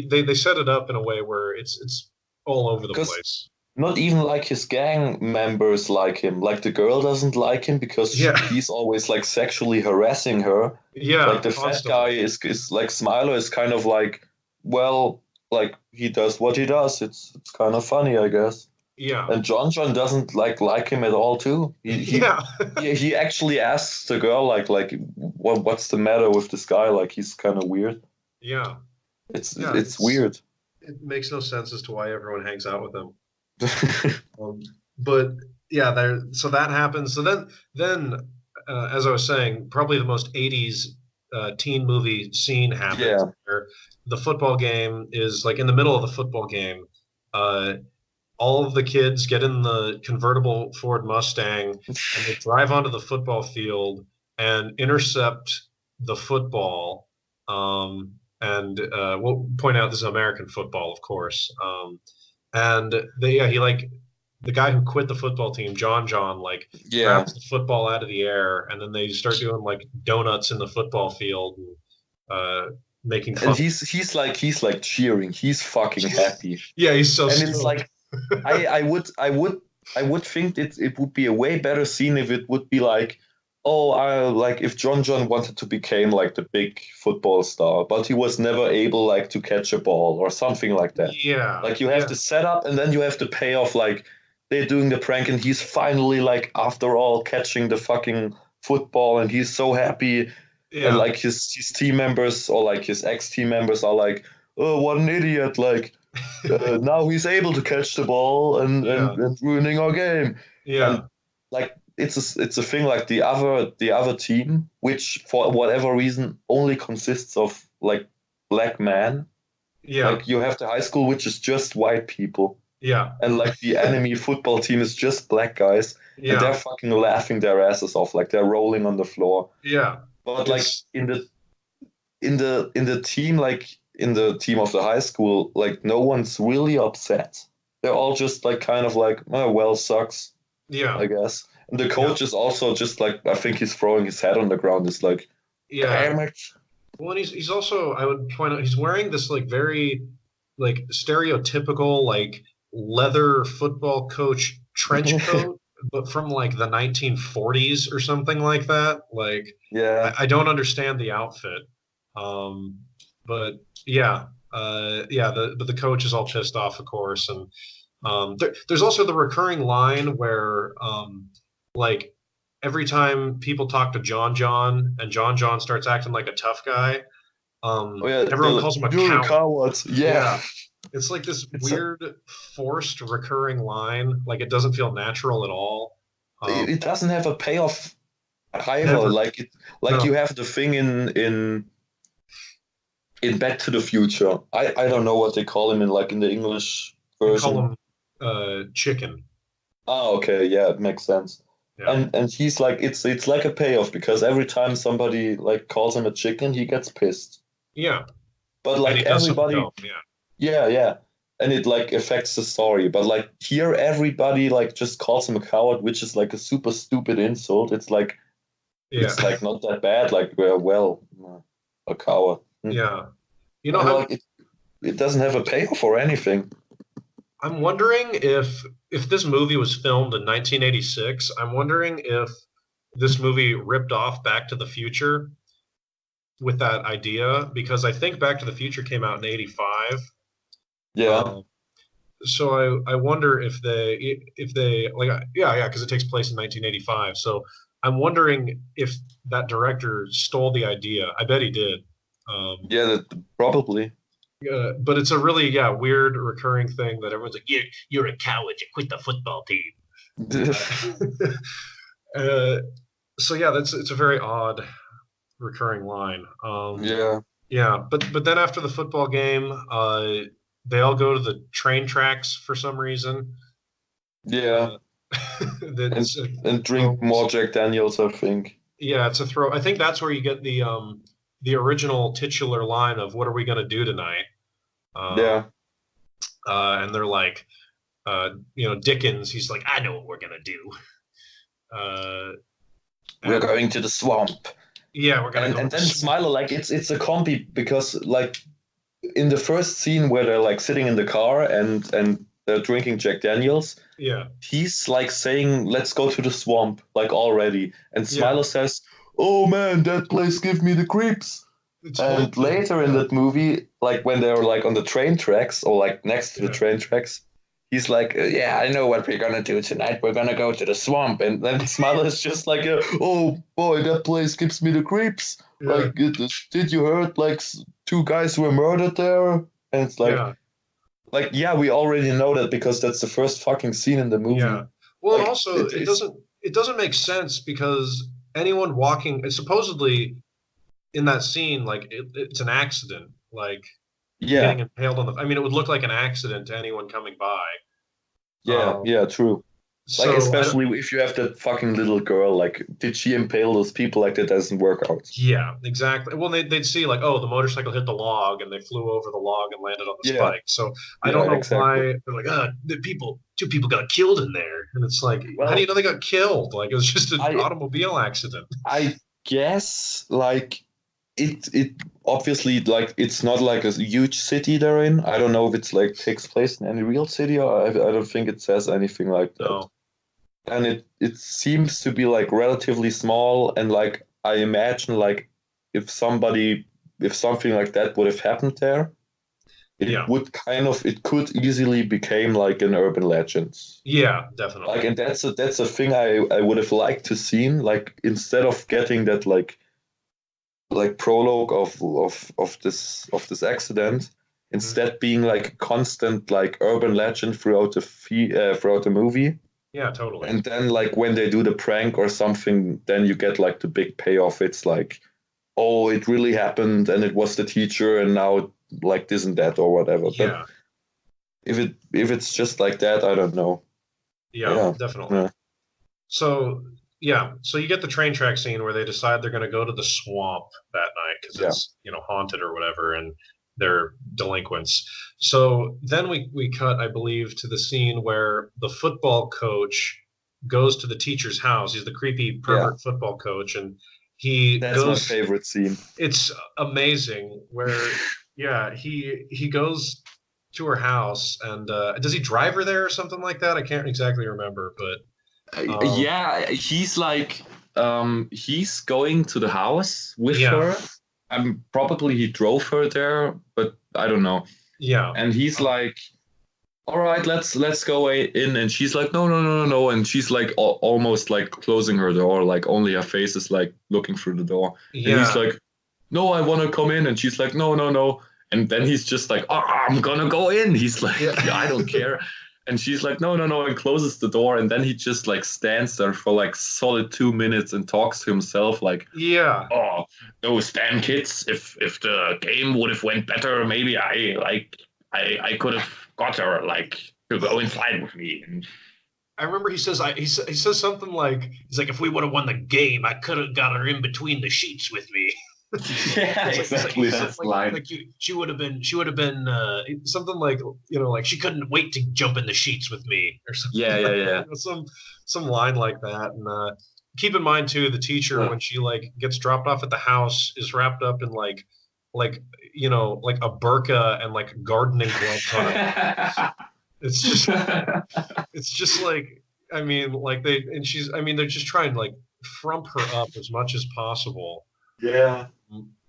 they set it up in a way where it's all over the Because place. not even like his gang members like him. Like the girl doesn't like him because Yeah, he's always like sexually harassing her. Like yeah, the fat guy constantly. is like Smiler is kind of like, well, like he does what he does. It's kind of funny, I guess. Yeah, And John doesn't like him at all too. yeah, He actually asks the girl like what's the matter with this guy? Like he's kind of weird. yeah, yeah. It's weird. It makes no sense as to why everyone hangs out with him. But yeah, so that happens. So then, as I was saying, probably the most '80s teen movie scene happens Yeah. where the football game is like in the middle of the football game. Uh, all of the kids get in the convertible Ford Mustang and they drive onto the football field and intercept the football. And we'll point out this is American football, of course. And he like the guy who quit the football team, John, like Yeah. grabs the football out of the air, and then they start doing like donuts in the football field and making And fun. he's like cheering. He's fucking happy. Yeah, he's so And it's stoked. like I would think it would be a way better scene if it would be like, oh, I like if John wanted to become like the big football star, but he was never able like to catch a ball or something like that. Yeah, Like you have yeah, to set up and then you have to pay off like they're doing the prank and he's finally like after all catching the fucking football and he's so happy and yeah, like his team members or like his ex team members are like, oh, what an idiot! Like now he's able to catch the ball yeah, and ruining our game. yeah, And like it's a thing like the other team, which for whatever reason only consists of like black men. yeah, Like you have the high school which is just white people, yeah, and like the enemy football team is just black guys, and they're yeah, fucking laughing their asses off, like they're rolling on the floor. yeah. But like It's in the team like in the team of the high school like no one's really upset. They're all just like kind of like oh well sucks, yeah, I guess. And the yeah, coach is also just like I think he's throwing his head on the ground. It's like yeah. damn it. Well, and he's also I would point out he's wearing this like very like stereotypical like leather football coach trench coat, but from like the 1940s or something like that. Like Yeah. I don't understand the outfit. But yeah, yeah. But the coach is all pissed off, of course, and there's also the recurring line where like every time people talk to John and John starts acting like a tough guy, Oh yeah, everyone calls him a you're a coward. coward. Yeah. Yeah. It's like this It's a, weird forced recurring line. Like it doesn't feel natural at all. Um, it doesn't have a payoff either. never. Like No. you have the thing in Back to the Future. I don't know what they call him in the English They call version. him chicken. Oh, okay, yeah, it makes sense. Yeah. And he's like it's like a payoff because every time somebody like calls him a chicken, he gets pissed. Yeah. But And like he does something everybody, dumb. Yeah. yeah, yeah. And it like affects the story. But like here everybody like just calls him a coward, which is like a super stupid insult. Yeah. It's like not that bad. Like a coward. Yeah. You know, And like it doesn't have a payoff or anything. I'm wondering if this movie was filmed in 1986, I'm wondering if this movie ripped off Back to the Future with that idea because I think Back to the Future came out in 85. Yeah. Um, so I wonder if they like yeah, because it takes place in 1985. So I'm wondering if that director stole the idea. I bet he did. Yeah, probably. But it's a really weird recurring thing that everyone's like, you're a coward. You quit the football team. Uh, so yeah, it's a very odd recurring line. Yeah, Yeah, but then after the football game, they all go to the train tracks for some reason. yeah, Uh, and that's a and drink throw. more Jack Daniels, I think. Yeah, it's a throw. I think that's where you get the original titular line of "What are we gonna do tonight?" Um, Yeah, and they're like, Dickens. He's like, "I know what we're gonna do." Uh, we're and going to the swamp. yeah, we're gonna go to And the then Smiler, like it's a combi because like in the first scene where they're like sitting in the car and they're drinking Jack Daniels, yeah, he's like saying, "Let's go to the swamp," like already, and yeah. Smiler says, "Oh man, that place gives me the creeps." It's funny And because later in that movie, like when they're like on the train tracks or like next to the yeah, train tracks, he's like, "Yeah, I know what we're gonna do tonight. We're gonna go to the swamp." And then Smiler is just like, "Oh boy, that place gives me the creeps. yeah, Like, did you heard like two guys were murdered there?" And it's yeah, like yeah, we already know that because that's the first fucking scene in the movie. yeah. Well, and Like also it is. it doesn't make sense because anyone walking supposedly in that scene, like it's an accident, like Yeah, getting impaled on the. I mean, it would look like an accident to anyone coming by. yeah, Um, yeah, true. Like so I don't. especially if you have that fucking little girl, like did she impale those people? Like that doesn't work out. Yeah, exactly. Well, they'd see like, oh, the motorcycle hit the log, and they flew over the log and landed on the Yeah, spike. So I yeah, don't know exactly. why they're like, two people got killed in there, and it's like, how do you Well, know they got killed? Like it was just an I automobile accident. I guess like it obviously like it's not like a huge city they're in. I don't know if it's like takes place in any real city or I don't think it says anything like that. No. And it seems to be like relatively small and like I imagine like if something like that would have happened there, it Yeah. would it could easily become like an urban legend. Yeah. Like, Definitely. and that's a thing I would have liked to seen. Like instead of getting that like prologue of this accident, Mhm. instead being like a constant like urban legend throughout the movie. Yeah. Totally. And then like when they do the prank or something, then you get like the big payoff. It's like, oh, it really happened and it was the teacher and now like this and that or whatever. But Yeah. if it's just like that, I don't know. Yeah. Yeah. Definitely. Yeah. So yeah, so you get the train track scene where they decide they're going to go to the swamp that night because Yeah. it's haunted or whatever, and they're delinquents. So then we cut, I believe, to the scene where the football coach goes to the teacher's house. He's the creepy Yeah. pervert football coach, and he That's my goes. favorite scene. It's amazing where he goes to her house and does he drive her there or something like that? I can't exactly remember, but Yeah, he's like he's going to the house with yeah, her. Probably he drove her there, but I don't know. yeah. And he's Uh, like, "All right, let's go in." And she's like, "No, no, no, no, no." And she's like almost like closing her door, like only her face is like looking through the door. And he's Yeah, like, "No, I want to come in." And she's like, "No, no, no." And then he's just like, "Oh, I'm gonna go in." He's like, yeah, "Yeah, I don't care." And she's like, "No, no, no," and closes the door. And then he just like stands there for like solid 2 minutes and talks to himself like, yeah, "Oh, those damn kids! If the game would have went better, maybe I could have got her like to go inside with me." And I remember he says something like he's like if we would have won the game, I could have got her in between the sheets with me. yeah, He exactly. said That's the line. she would have been something like like she couldn't wait to jump in the sheets with me or Yeah, something yeah, like yeah. some line like that. And keep in mind too, the teacher Uh, when she like gets dropped off at the house is wrapped up in like like a burqa and like gardening gloves on her. It's just it's just like I mean like they and she's I mean they're just trying to like frump her up as much as possible. yeah,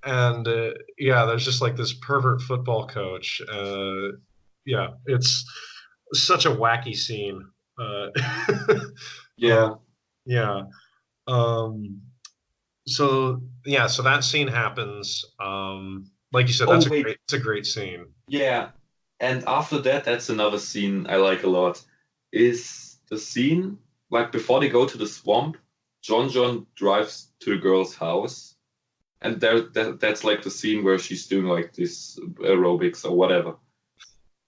And yeah, there's just like this pervert football coach. Yeah, it's such a wacky scene. Uh, yeah. yeah. Um, so yeah, so that scene happens. Like you said, Oh wait, it's a great scene. yeah. And after that, that's another scene I like a lot. Is the scene like before they go to the swamp, John drives to the girl's house, and that's like the scene where she's doing like this aerobics or whatever.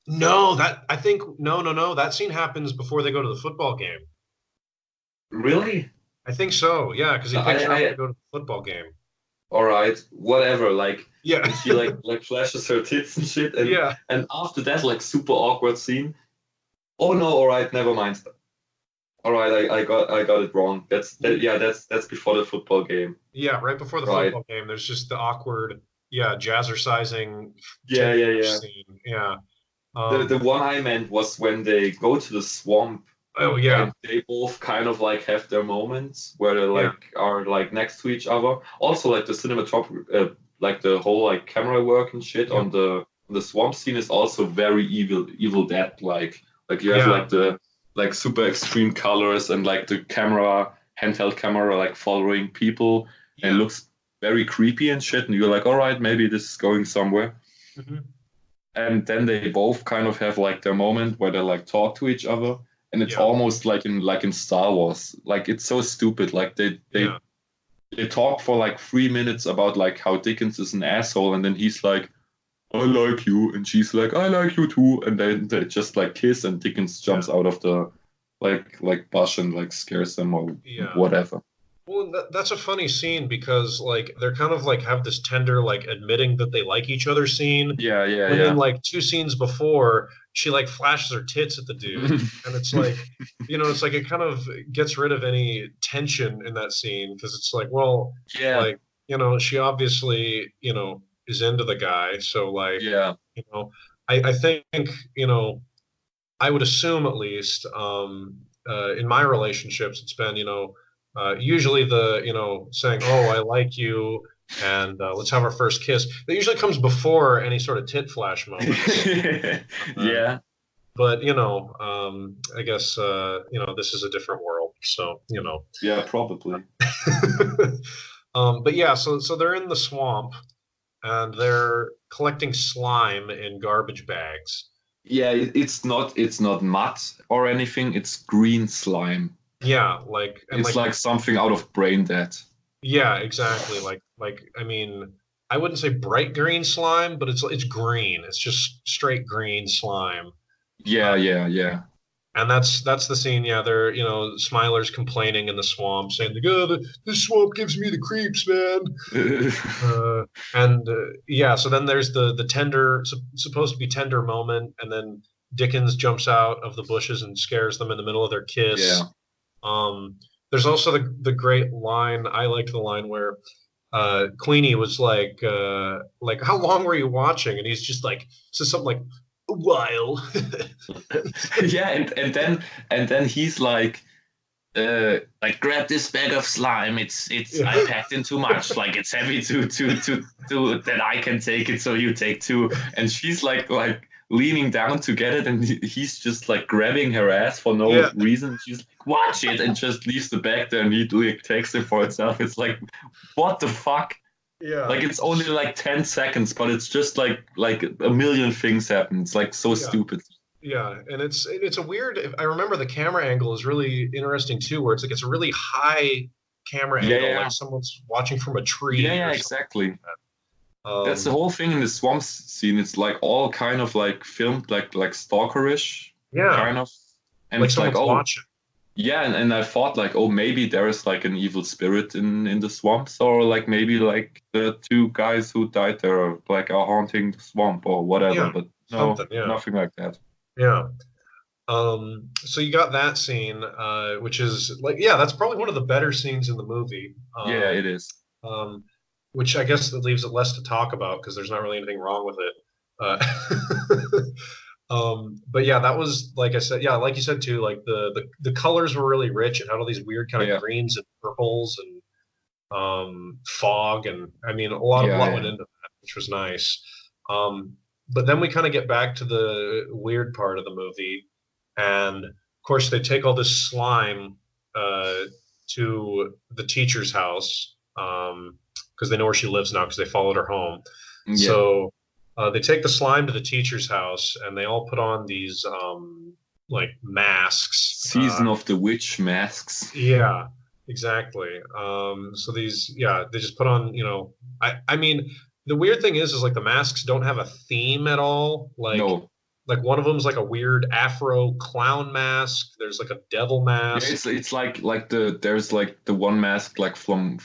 No, that I think no. That scene happens before they go to the football game. Really? I think so. Yeah, because he picks her up to I go to the football game. all right, whatever. Like, Yeah, and she like flashes her tits and shit, yeah, and after that, like super awkward scene. Oh no, all right, never mind. All right, I got it wrong. Yeah, that's before the football game. yeah. Right before the Right. football game, there's just the awkward, yeah, jazzercising Yeah, tit yeah, flash yeah. scene. Yeah. The one I meant was when they go to the swamp Oh yeah, and they both kind of like have their moments where they yeah, like are like next to each other. Also, like the cinematography, like the whole like camera work and shit yep, on the swamp scene is also very Evil Dead like. Like you have yeah, like the like super extreme colors and like the camera handheld camera like following people and it yeah. looks very creepy and shit. And you're like, all right, maybe this is going somewhere. Hmm. And then they both kind of have like their moment where they like talk to each other, and it's Yeah, almost like in Star Wars. Like it's so stupid. Like yeah, they talk for like 3 minutes about like how Dickens is an asshole, and then he's like, I like you, and she's like, I like you too, and then they just like kiss, and Dickens yeah, jumps out of the like bush and like scares them or yeah. whatever. Well, that's a funny scene because like they're kind of like have this tender like admitting that they like each other scene, Yeah, yeah, when then yeah. like two scenes before she like flashes her tits at the dude, and it's like it's like it kind of gets rid of any tension in that scene because it's like well Yeah, like she obviously is into the guy, so like yeah. you know I think you know I would assume at least in my relationships, it's been usually the saying, "Oh, I like you," and let's have our first kiss. That usually comes before any sort of tit flash moments. Uh, Yeah, but I guess this is a different world, so yeah, probably. but yeah, so they're in the swamp and they're collecting slime in garbage bags. Yeah, it's not mud or anything. It's green slime. Yeah, It's like something out of Brain Dead. yeah, exactly. Like I mean, I wouldn't say bright green slime, but it's green. It's just straight green slime. Uh, Yeah, yeah, yeah. and that's the scene. Yeah, they're Smiler's complaining in the swamp, saying like, "Oh, this swamp gives me the creeps, man." Uh, and yeah, so then there's the tender supposed to be tender moment, and then Dickens jumps out of the bushes and scares them in the middle of their kiss. Yeah. Um, there's also the great line. I liked the line where Queenie was like, how long were you watching? And he's just like says something like a while. Yeah, and then he's like grab this bag of slime. It's Yeah, I packed in too much. Like it's heavy to that I can take it, so you take two. And she's like leaning down to get it, and he's just like grabbing her ass for no yeah, reason. She's like, watch it, and just leaves the bag there, and he like, takes it for itself. It's like, what the fuck? yeah, Like it's only like 10 seconds, but it's just like a million things happen. It's like so yeah. stupid. Yeah, and it's a weird. I remember the camera angle is really interesting too, where it's a really high camera Yeah, angle, like yeah, someone's watching from a yeah, tree yeah, or something. exactly. That's the Um, whole thing in the swamp scene. It's like all kind of like filmed like stalkerish, yeah, kind of. And like it's like, someone's oh watching. yeah, and I thought like, oh maybe there is like an evil spirit in the swamps, or like maybe like the two guys who died there are haunting the swamp or whatever. Yeah, But no, something. Yeah, nothing like that. yeah. So you got that scene, which is like, yeah, that's probably one of the better scenes in the movie. Yeah, it is. Um, which I guess that leaves it less to talk about because there's not really anything wrong with it. But yeah, that was like I said, yeah, like you said too, like the colors were really rich. It had all these weird kind of Yeah, greens and purples and fog, and I mean a yeah, lot went yeah. into that, which was nice. But then we kind of get back to the weird part of the movie, and of course they take all this slime. to the teacher's house because they know where she lives now because they followed her home. Yeah. So they take the slime to the teacher's house and they all put on these like masks. Season of the Witch masks. Yeah, exactly. So these, yeah, they just put on, I mean, the weird thing is like the masks don't have a theme at all. No. Like one of them is like a weird Afro clown mask. There's like a devil mask. Yeah, it's like there's like the one mask like from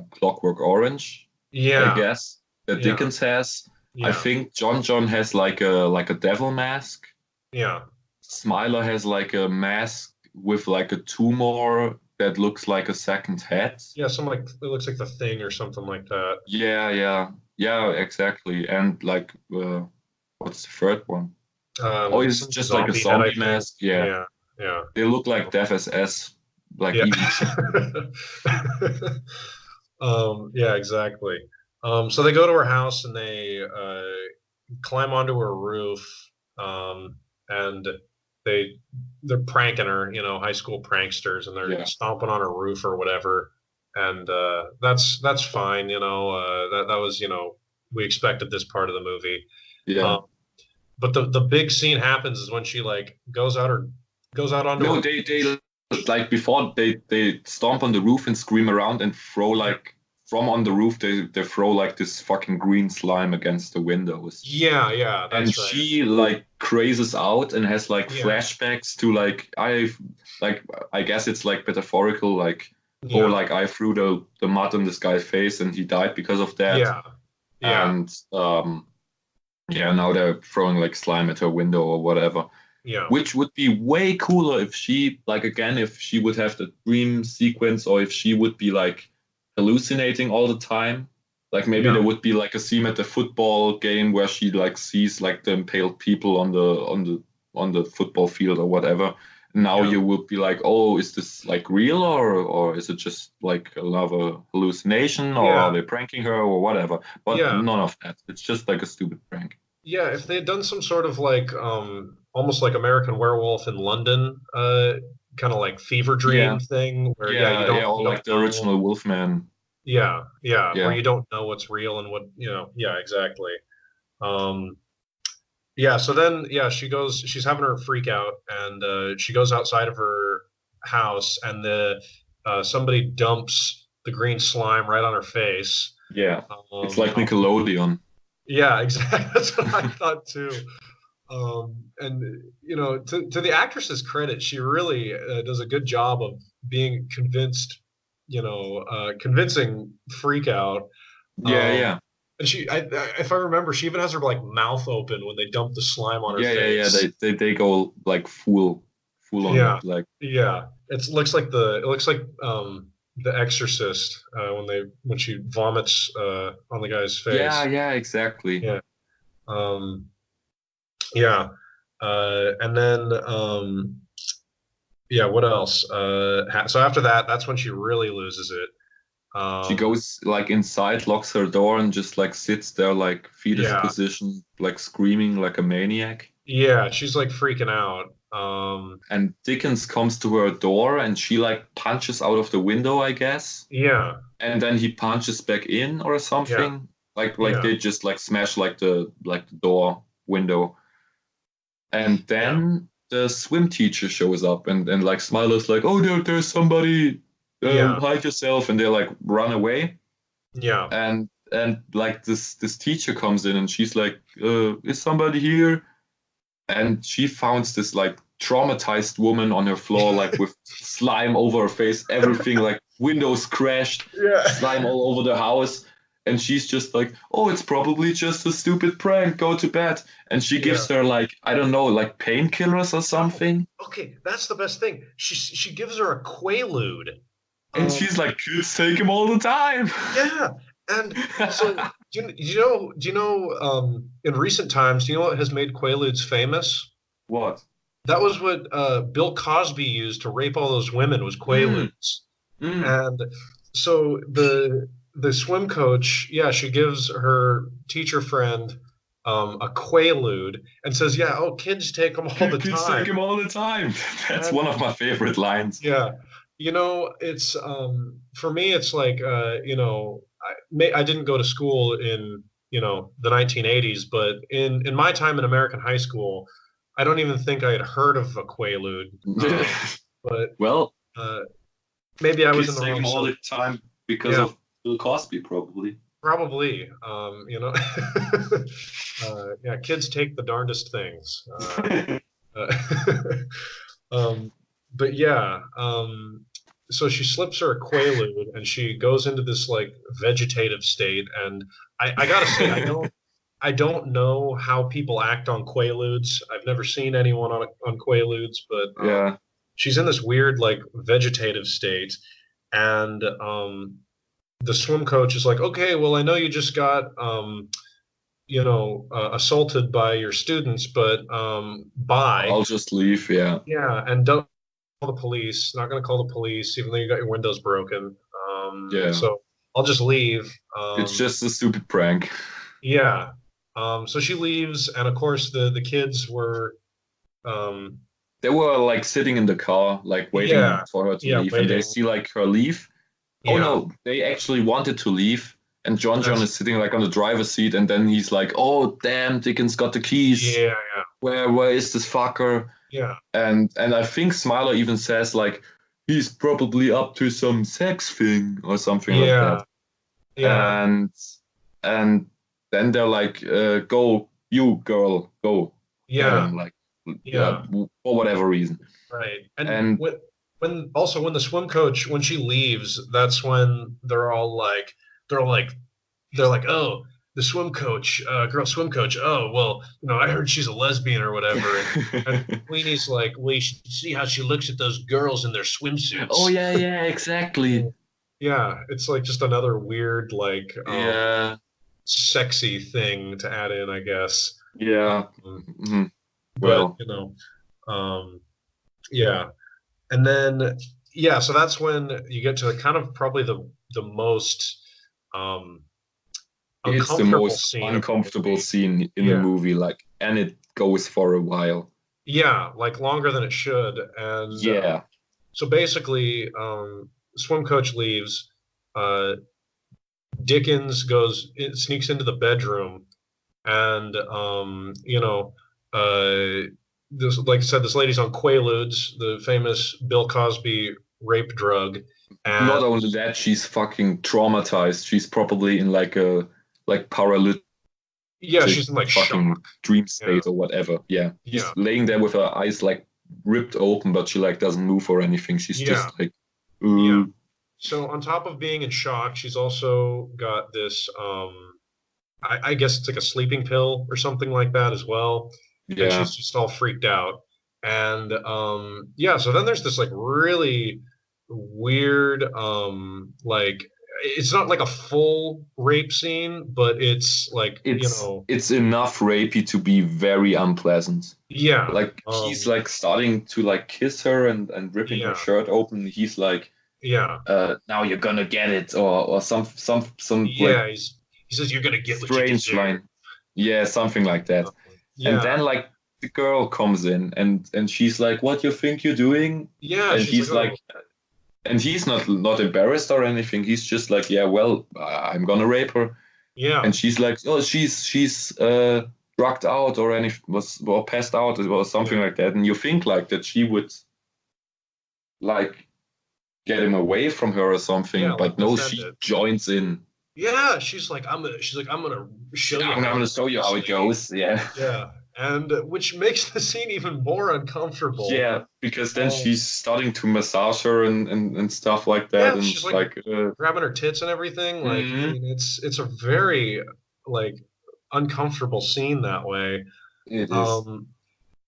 Clockwork Orange. Yeah, I guess that Dickens has. yeah, I think John has like a devil mask. yeah. Smiler has like a mask with like a tumor that looks like a second head. Yeah, some like it looks like the Thing or something like that. Yeah, exactly. And like, what's the third one? Oh, it's Some just like a head, I zombie think. mask. Yeah, Yeah, yeah, they look like Death SS, like yeah. even. Yeah, exactly. So they go to her house and they climb onto her roof, and they're pranking her, high school pranksters, and they're Yeah, stomping on her roof or whatever. And that's fine, that was, we expected this part of the movie. yeah. But the big scene happens is when she like goes out onto No, her. they like before they stomp on the roof and scream around and throw like from on the roof they throw like this fucking green slime against the windows. Yeah, And that's right. she like crazes out and has like Yeah. flashbacks to like I guess it's like metaphorical, like Yeah. like I threw the mud on this guy's face and he died because of that. Yeah. And now they're throwing like slime at her window or whatever. Yeah. Which would be way cooler if she like again if she would have the dream sequence or if she would be like hallucinating all the time. Like maybe there would be like a scene at the football game where she like sees like the impaled people on the football field or whatever. Now you would be like, oh, is this like real or is it just like another hallucination or are they pranking her or whatever? But none of that. It's just like a stupid prank. Yeah, if they had done some sort of like almost like American Werewolf in London, kind of like fever dream thing where you don't or you like the don't know. original Wolfman. Yeah, where you don't know what's real and what, exactly. So then, she's having her freak out and she goes outside of her house and somebody dumps the green slime right on her face. Yeah, it's like Nickelodeon. Yeah, exactly. That's what I thought too. And to the actress's credit, she really does a good job of being convincing freak out. Yeah. And if I remember, she even has her like mouth open when they dump the slime on her face. Yeah. They go like full on. Yeah, like it looks like The Exorcist when she vomits on the guy's face. Yeah, exactly. Yeah. And then what else? So after that, that's when she really loses it. She goes like inside, locks her door, and just like sits there like fetus position, like screaming like a maniac. Yeah, she's like freaking out. And Dickens comes to her door and she like punches out of the window, I guess. Yeah. And then he punches back in or something. Like they just like smash like the door window. And then the swim teacher shows up and like Smiler's like, oh, there's somebody, hide yourself, and they like run away. Yeah. And like this teacher comes in and she's like, is somebody here? And she finds this like traumatized woman on her floor, like with slime over her face, everything like windows crashed, slime all over the house. And she's just like, oh, it's probably just a stupid prank. Go to bed. And she gives her like, I don't know, like painkillers or something. Okay, that's the best thing. She gives her a Quaalude. And she's like, kids take him all the time. Yeah. And so, do you know, in recent times, do you know what has made Quaaludes famous? What? That was what Bill Cosby used to rape all those women, was Quaaludes. And so the swim coach, she gives her teacher friend a Quaalude and says, kids take them all the time. Kids take them all the time. That's one of my favorite lines. Yeah. It's for me, it's like I didn't go to school in the 1980s, but in my time in American high school, I don't even think I had heard of a Quaalude. But Well, uh, maybe I was in kids the take wrong. them all the time because Yeah, of Bill Cosby, probably. probably. Yeah, kids take the darndest things. Uh, um, but yeah, so she slips her a Quaalude and she goes into this like vegetative state. And I gotta say, I don't know how people act on Quaaludes. I've never seen anyone on Quaaludes, but Yeah. she's in this weird like vegetative state. And the swim coach is like, okay, well, I know you just got assaulted by your students, but bye. I'll just leave. Yeah. Yeah, and don't call the police. Not going to call the police, even though you got your windows broken. Yeah. So I'll just leave. It's just a stupid prank. Yeah. So she leaves, and of course the kids were. Um, They were like sitting in the car, like waiting yeah, for her to yeah, leave, and they waiting. see like her leave. Oh Yeah, no, they actually wanted to leave, and John that's is sitting like on the driver's seat, and then he's like, "Oh damn, Dickens got the keys. yeah, Where is this fucker?" yeah, And I think Smiler even says like, "He's probably up to some sex thing or something like that." yeah, yeah, And and then they're like, "Go, you girl, go get yeah, him!" Like, yeah, yeah. for whatever reason. Right. And And when the swim coach when she leaves, that's when they're all like they're like, oh, the swim coach, girl swim coach. Oh, well, I heard she's a lesbian or whatever. And Queenie's like, well, you should see how she looks at those girls in their oh swimsuits. yeah, yeah, exactly. Yeah, it's like just another weird like Yeah, sexy thing to add in, I guess. yeah. Um, Mhm. but Well, yeah. And then yeah, so that's when you get to kind of probably the most um it's the uncomfortable most scene of the uncomfortable movie. scene in the Yeah. movie, like, and it goes for a while. Yeah, like longer than it should. And Yeah, so basically, swim coach leaves. Uh, Dickens sneaks into the bedroom, and this, like I said, this lady's on Quaaludes, the famous Bill Cosby rape drug, and not only that, she's fucking traumatized. She's probably in like a like paralytic yeah, she's in like fucking shock. dream Yeah, state or whatever. Yeah, yeah, she's laying there with her eyes like ripped open, but she like doesn't move or anything. She's yeah, just like, yeah. uh, So on top of being in shock, she's also got this I guess it's like a sleeping pill or something like that as well. And yeah. she's just all freaked out. And yeah, so then there's this like really weird like it's not like a full rape scene, but it's like, It's enough rapey to be very unpleasant. yeah. Like he's like starting to like kiss her and ripping her Yeah. shirt open. He's like, Yeah. now you're gonna get it, or some like Yeah, he says you're gonna get what you strange deserve. line. Yeah, something like that. And Yeah. then like the girl comes in and she's like, "What you think you're doing?" Yeah, And she's like, he's oh, like, and he's not embarrassed or anything. He's just like, "Yeah, well, I'm gonna rape her." yeah. And she's like, "Oh, she's drugged out or anything, was or passed out or something Yeah. like that." And you think like that she would like get him away from her or Yeah, something, like but no, defend she it. joins in. Yeah, she's like, I'm gonna show you I'm how gonna to show rape you this how it lady. goes. Yeah. Yeah, and which makes the scene even more uncomfortable. Yeah, because then Um, she's starting to massage her and stuff like that, yeah, and she's like like, grabbing her tits and everything. Like, I mhm, mean, it's a very like uncomfortable scene that way. it is. Um,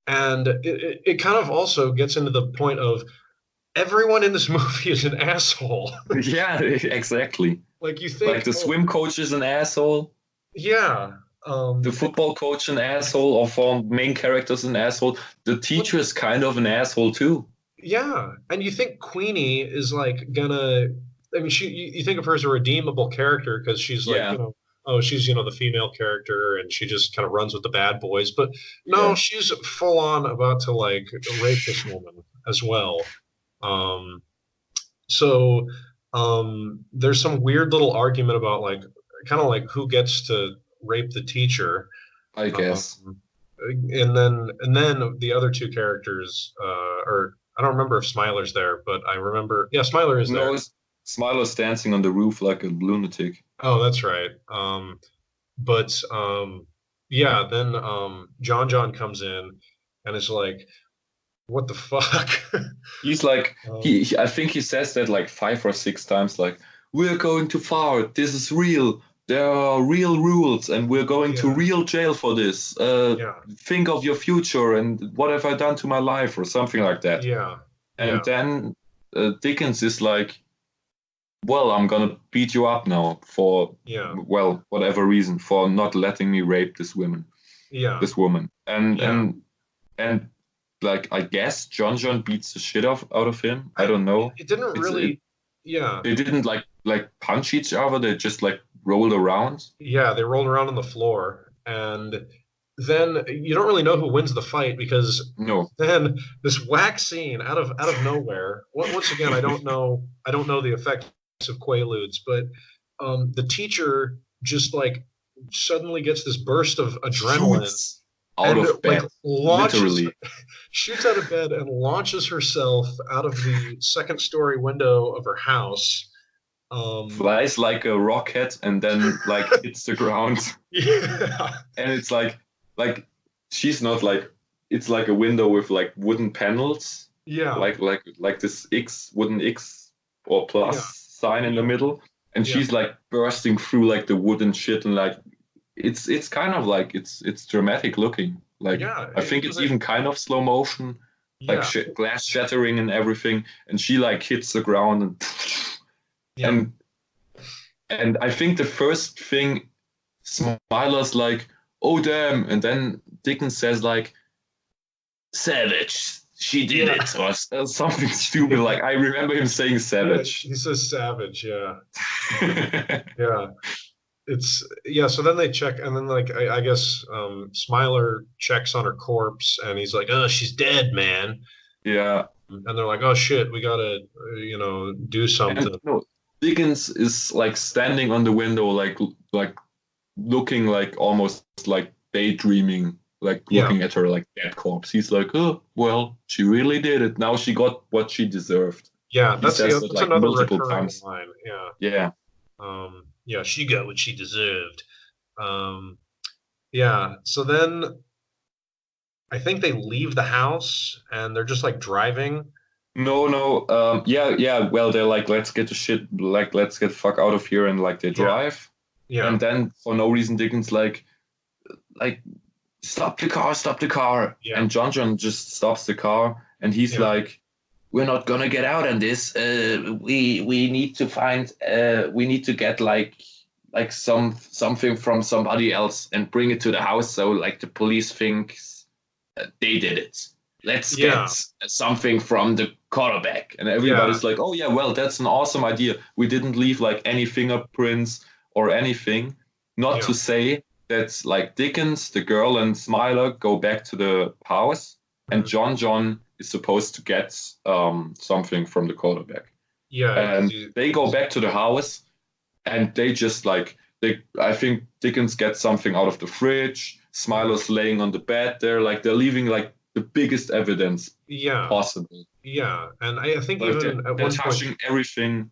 and it kind of also gets into the point of everyone in this movie is an asshole. Yeah, exactly. Like you Like think, the oh swim coach is an asshole, yeah, the and football coach an asshole, or for main characters an asshole. The what teacher is kind of an asshole too. yeah, and you think Queenie is like gonna. I mean, you think of her as a redeemable character because she's like, Yeah, oh, she's the female character and she just kind of runs with the bad boys. But no, yeah, she's full on about to like rape this woman as well. Um, So there's some weird little argument about like kind of like who gets to rape the teacher. I guess. Um, and then the other two characters, or I don't remember if Smiler's there, but I remember, yeah, Smiler is there. No, Smiler's dancing on the roof like a lunatic. Oh, that's right. But yeah, then John comes in and is like, "What the fuck?" He's like, um, I think he says that like 5 or 6 times, like, we're going too far. This is real. There are real rules, and we're going to yeah, real jail for this. yeah, Think of your future and what have I done to my life, or something like that. yeah, And yeah, then Dickens is like, well, I'm gonna beat you up now for, yeah, well, whatever reason, for not letting me rape yeah, this woman. And yeah. and like I guess John beats the shit out of him. I don't It, know. it didn't It really, yeah, they didn't like punch each other. They just like rolled around. yeah. They rolled around on the floor, and then you don't really know who wins the fight because No. then this whack scene out of nowhere. Once again, I don't know the effects of Quaaludes, but the teacher just like suddenly gets this burst of adrenaline Shoots out and of like bed, launches literally. shoots out of bed and launches herself out of the second story window of her house. Um, Flies like a rocket and then like hits the ground. yeah, And it's like she's not like, it's like a window with like wooden panels, yeah, like this wooden X or plus yeah, sign in the yeah, middle, and yeah, she's like bursting through like the wooden shit, and like it's kind of like it's dramatic looking. Like yeah. I It think was it's a, even kind of slow motion, like yeah, glass shattering and everything, and she like hits the ground and yeah, and and I think the first thing Smiler's like, oh damn, and then Dickens says like, savage, she did yeah, it, or something stupid. Like I remember him saying yeah. savage. He says savage. Yeah, yeah. It's yeah. So then they check, and then like I guess Smiler checks on her corpse, and he's like, "Oh, she's dead, man." Yeah, And they're like, "Oh shit, we gotta, do and something." no, Dickens is like standing on the window, like looking like almost like daydreaming, like Yeah, looking at her like dead corpse. He's like, oh well, she really did it. Now she got what she deserved. yeah. He That's says that that's like another multiple recurring times. line. Yeah, Yeah. yeah. She got what she deserved. Um, yeah. So then I think they leave the house, and they're just like driving. No, no. Yeah, yeah. Well, they're like, let's get the shit, like, let's get fuck out of here, and like they Yeah, drive, yeah, and then for no reason, Dickens like, stop the car, yeah, and John just stops the car, and he's yeah, like, we're not gonna get out on this. We need to find, we need to get like something from somebody else and bring it to the house, so like the police thinks they did it. Let's get yeah, something from the quarterback. And yeah, everybody's like, oh, yeah, well, that's an awesome idea. We didn't leave like any fingerprints or anything. Not yeah, to say that like Dickens, the girl, and Smiler go back to the house, and mhm. John is supposed to get something from the quarterback. Yeah, because And they go back to the house, and they just like, I think Dickens gets something out of the fridge. mhm. Smiler's laying on the bed there, like they're leaving like the biggest evidence Yeah, possible. yeah, and I think Like even at they're one point, touching everything.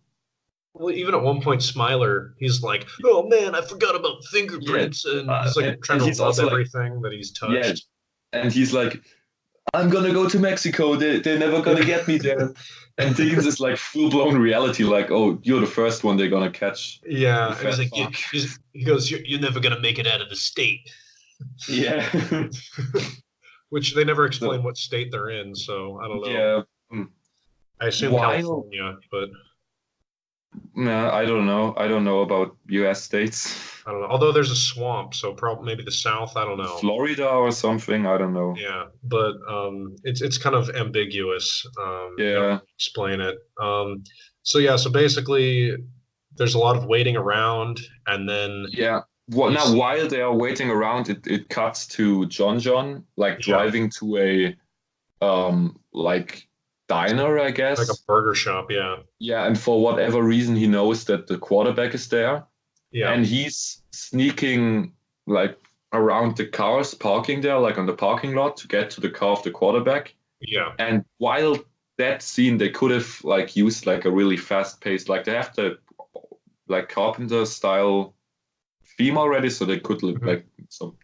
well, even at one point, Smiler, he's like, "Oh man, I forgot about Yeah, fingerprints," and he's like trying and to he's rub also like, everything that he's yeah, touched. and he's like, I'm gonna go to Mexico. They're never gonna Yeah, get me there. And Dickens is like full blown reality, like, oh, you're the first one they're gonna catch. You yeah, and he's fat like, fuck. he goes, "You're never gonna make it out of the state," Yeah. which they never So explain what state they're in, so I don't know. yeah. Mm. I assume While California, but no, I don't know about US states. I don't know. Although there's a swamp, so probably maybe the South. I don't know. Florida or something, I don't know. Yeah, but it's kind of ambiguous. You don't Yeah. really explain it. So yeah, so basically, there's a lot of waiting around, and then Yeah. Well, you now see, while they are waiting around, it cuts to John like yeah, driving to a like diner, I Like a guess. burger shop. Yeah. Yeah, and for whatever reason, he knows that the quarterback is there, Yeah. and he's sneaking like around the cars parking there, like on the parking lot, to get to the car of the quarterback. Yeah. And while that scene, they could have like used like a really fast pace, like they have the like Carpenter style theme already, so they could Mhm. like some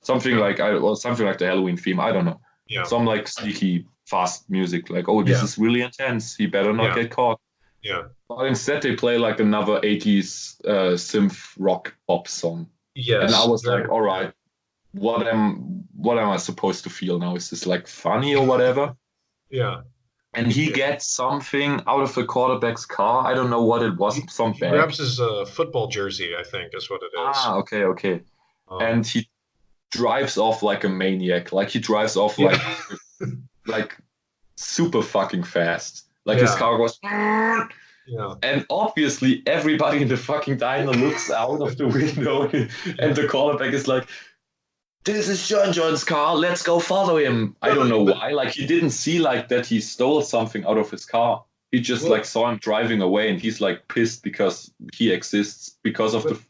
something Yeah. like or something like the Halloween theme. I don't know, Yeah. some like sneaky fast music, like oh this Yeah. is really intense. He better not Yeah. get caught. Yeah. But instead, they play like another 80s synth rock pop song, and I Yes. was Very. like, all right, what am I supposed to feel now? Is this like funny or whatever? Yeah. And he gets something out of the quarterback's car. I don't know what it was, some He bag. grabs his football jersey, I think, is what it is. Ah, okay, okay. Um, And he drives off like a maniac. Like he drives off yeah. like super fucking fast. Like his Yeah. car goes, Yeah. and obviously everybody in the fucking diner looks out of the window, and the quarterback is like, "This is John's car. Let's go follow him." I don't know But why. Like he didn't see like that he stole something out of his car. He just like well, saw him driving away, and he's like pissed because he exists because of but the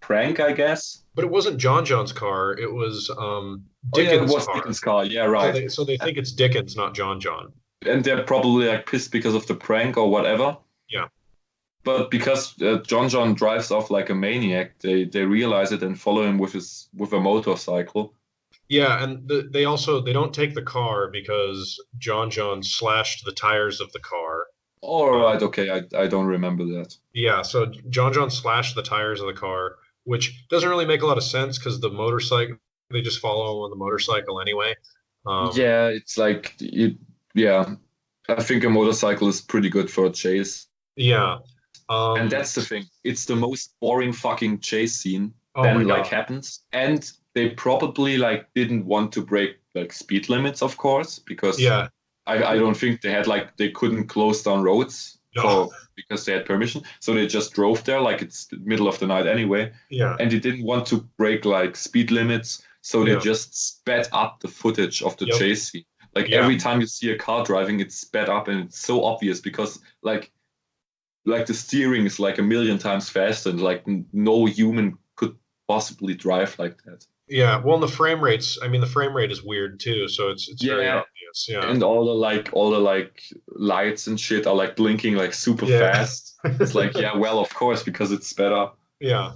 prank, I guess. but it wasn't John's car. It was Oh yeah, it Dickens' was car. Dickens' car. Yeah, So right. they think it's Dickens, not John. And they're probably like pissed because of the prank or whatever. Yeah. But because John drives off like a maniac, they realize it and follow him with a motorcycle. Yeah, and they don't take the car because John slashed the tires of the car. All Um, right, okay, I don't remember that. yeah, so John slashed the tires of the car, which doesn't really make a lot of sense because the motorcycle they just follow him on the motorcycle anyway. Um, Yeah, it's like yeah. I think a motorcycle is pretty good for a chase. yeah. And Um, that's the thing. It's the most boring fucking chase scene oh my then like God. happens. And they probably like didn't want to break like speed limits, of course, because Yeah. I don't think they had like they couldn't close down roads No. for because they had permission. So they just drove there like it's the middle of the night anyway. Yeah. And they didn't want to break like speed limits. So they Yeah. just sped up the footage of the Yep. chase scene. Like Yeah. every time you see a car driving, it's sped up and it's so obvious because like the steering is like a million times faster and like no human could possibly drive like that. Yeah. Well, and the frame rates, I mean, the frame rate is weird too, so it's very Yeah, obvious. Yeah. and all the lights and shit are like blinking like super Yeah. fast. It's like yeah, well of course because it's sped up. Yeah.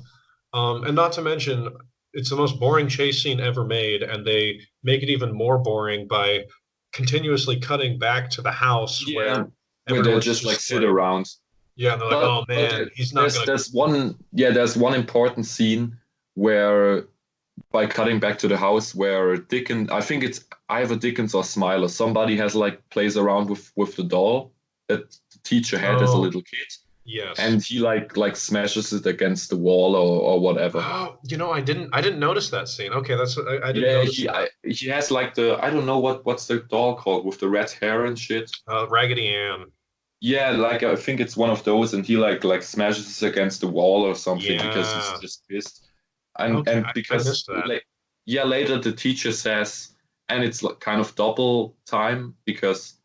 And not to mention, it's the most boring chase scene ever made, and they make it even more boring by continuously cutting back to the house Yeah, where where they everyone's just like just sit like, around. yeah, and they're like, But oh man, he's not there's gonna. there's one important scene where by cutting back to the house where Dickens, I think it's either Dickens or Smiler, somebody has like plays around with the doll that the teacher had as a Oh, little kid, yes. and he like smashes it against the wall or whatever. Oh, I didn't notice that scene. Okay, I didn't Yeah, notice that. he has like the I don't know what's the doll called with the red hair and shit. Raggedy Ann. Yeah, like I think it's one of those, and he like smashes it against the wall or something because he's Yeah. just pissed, and Okay, and I because missed that. like yeah later the teacher says, and it's like kind of double time because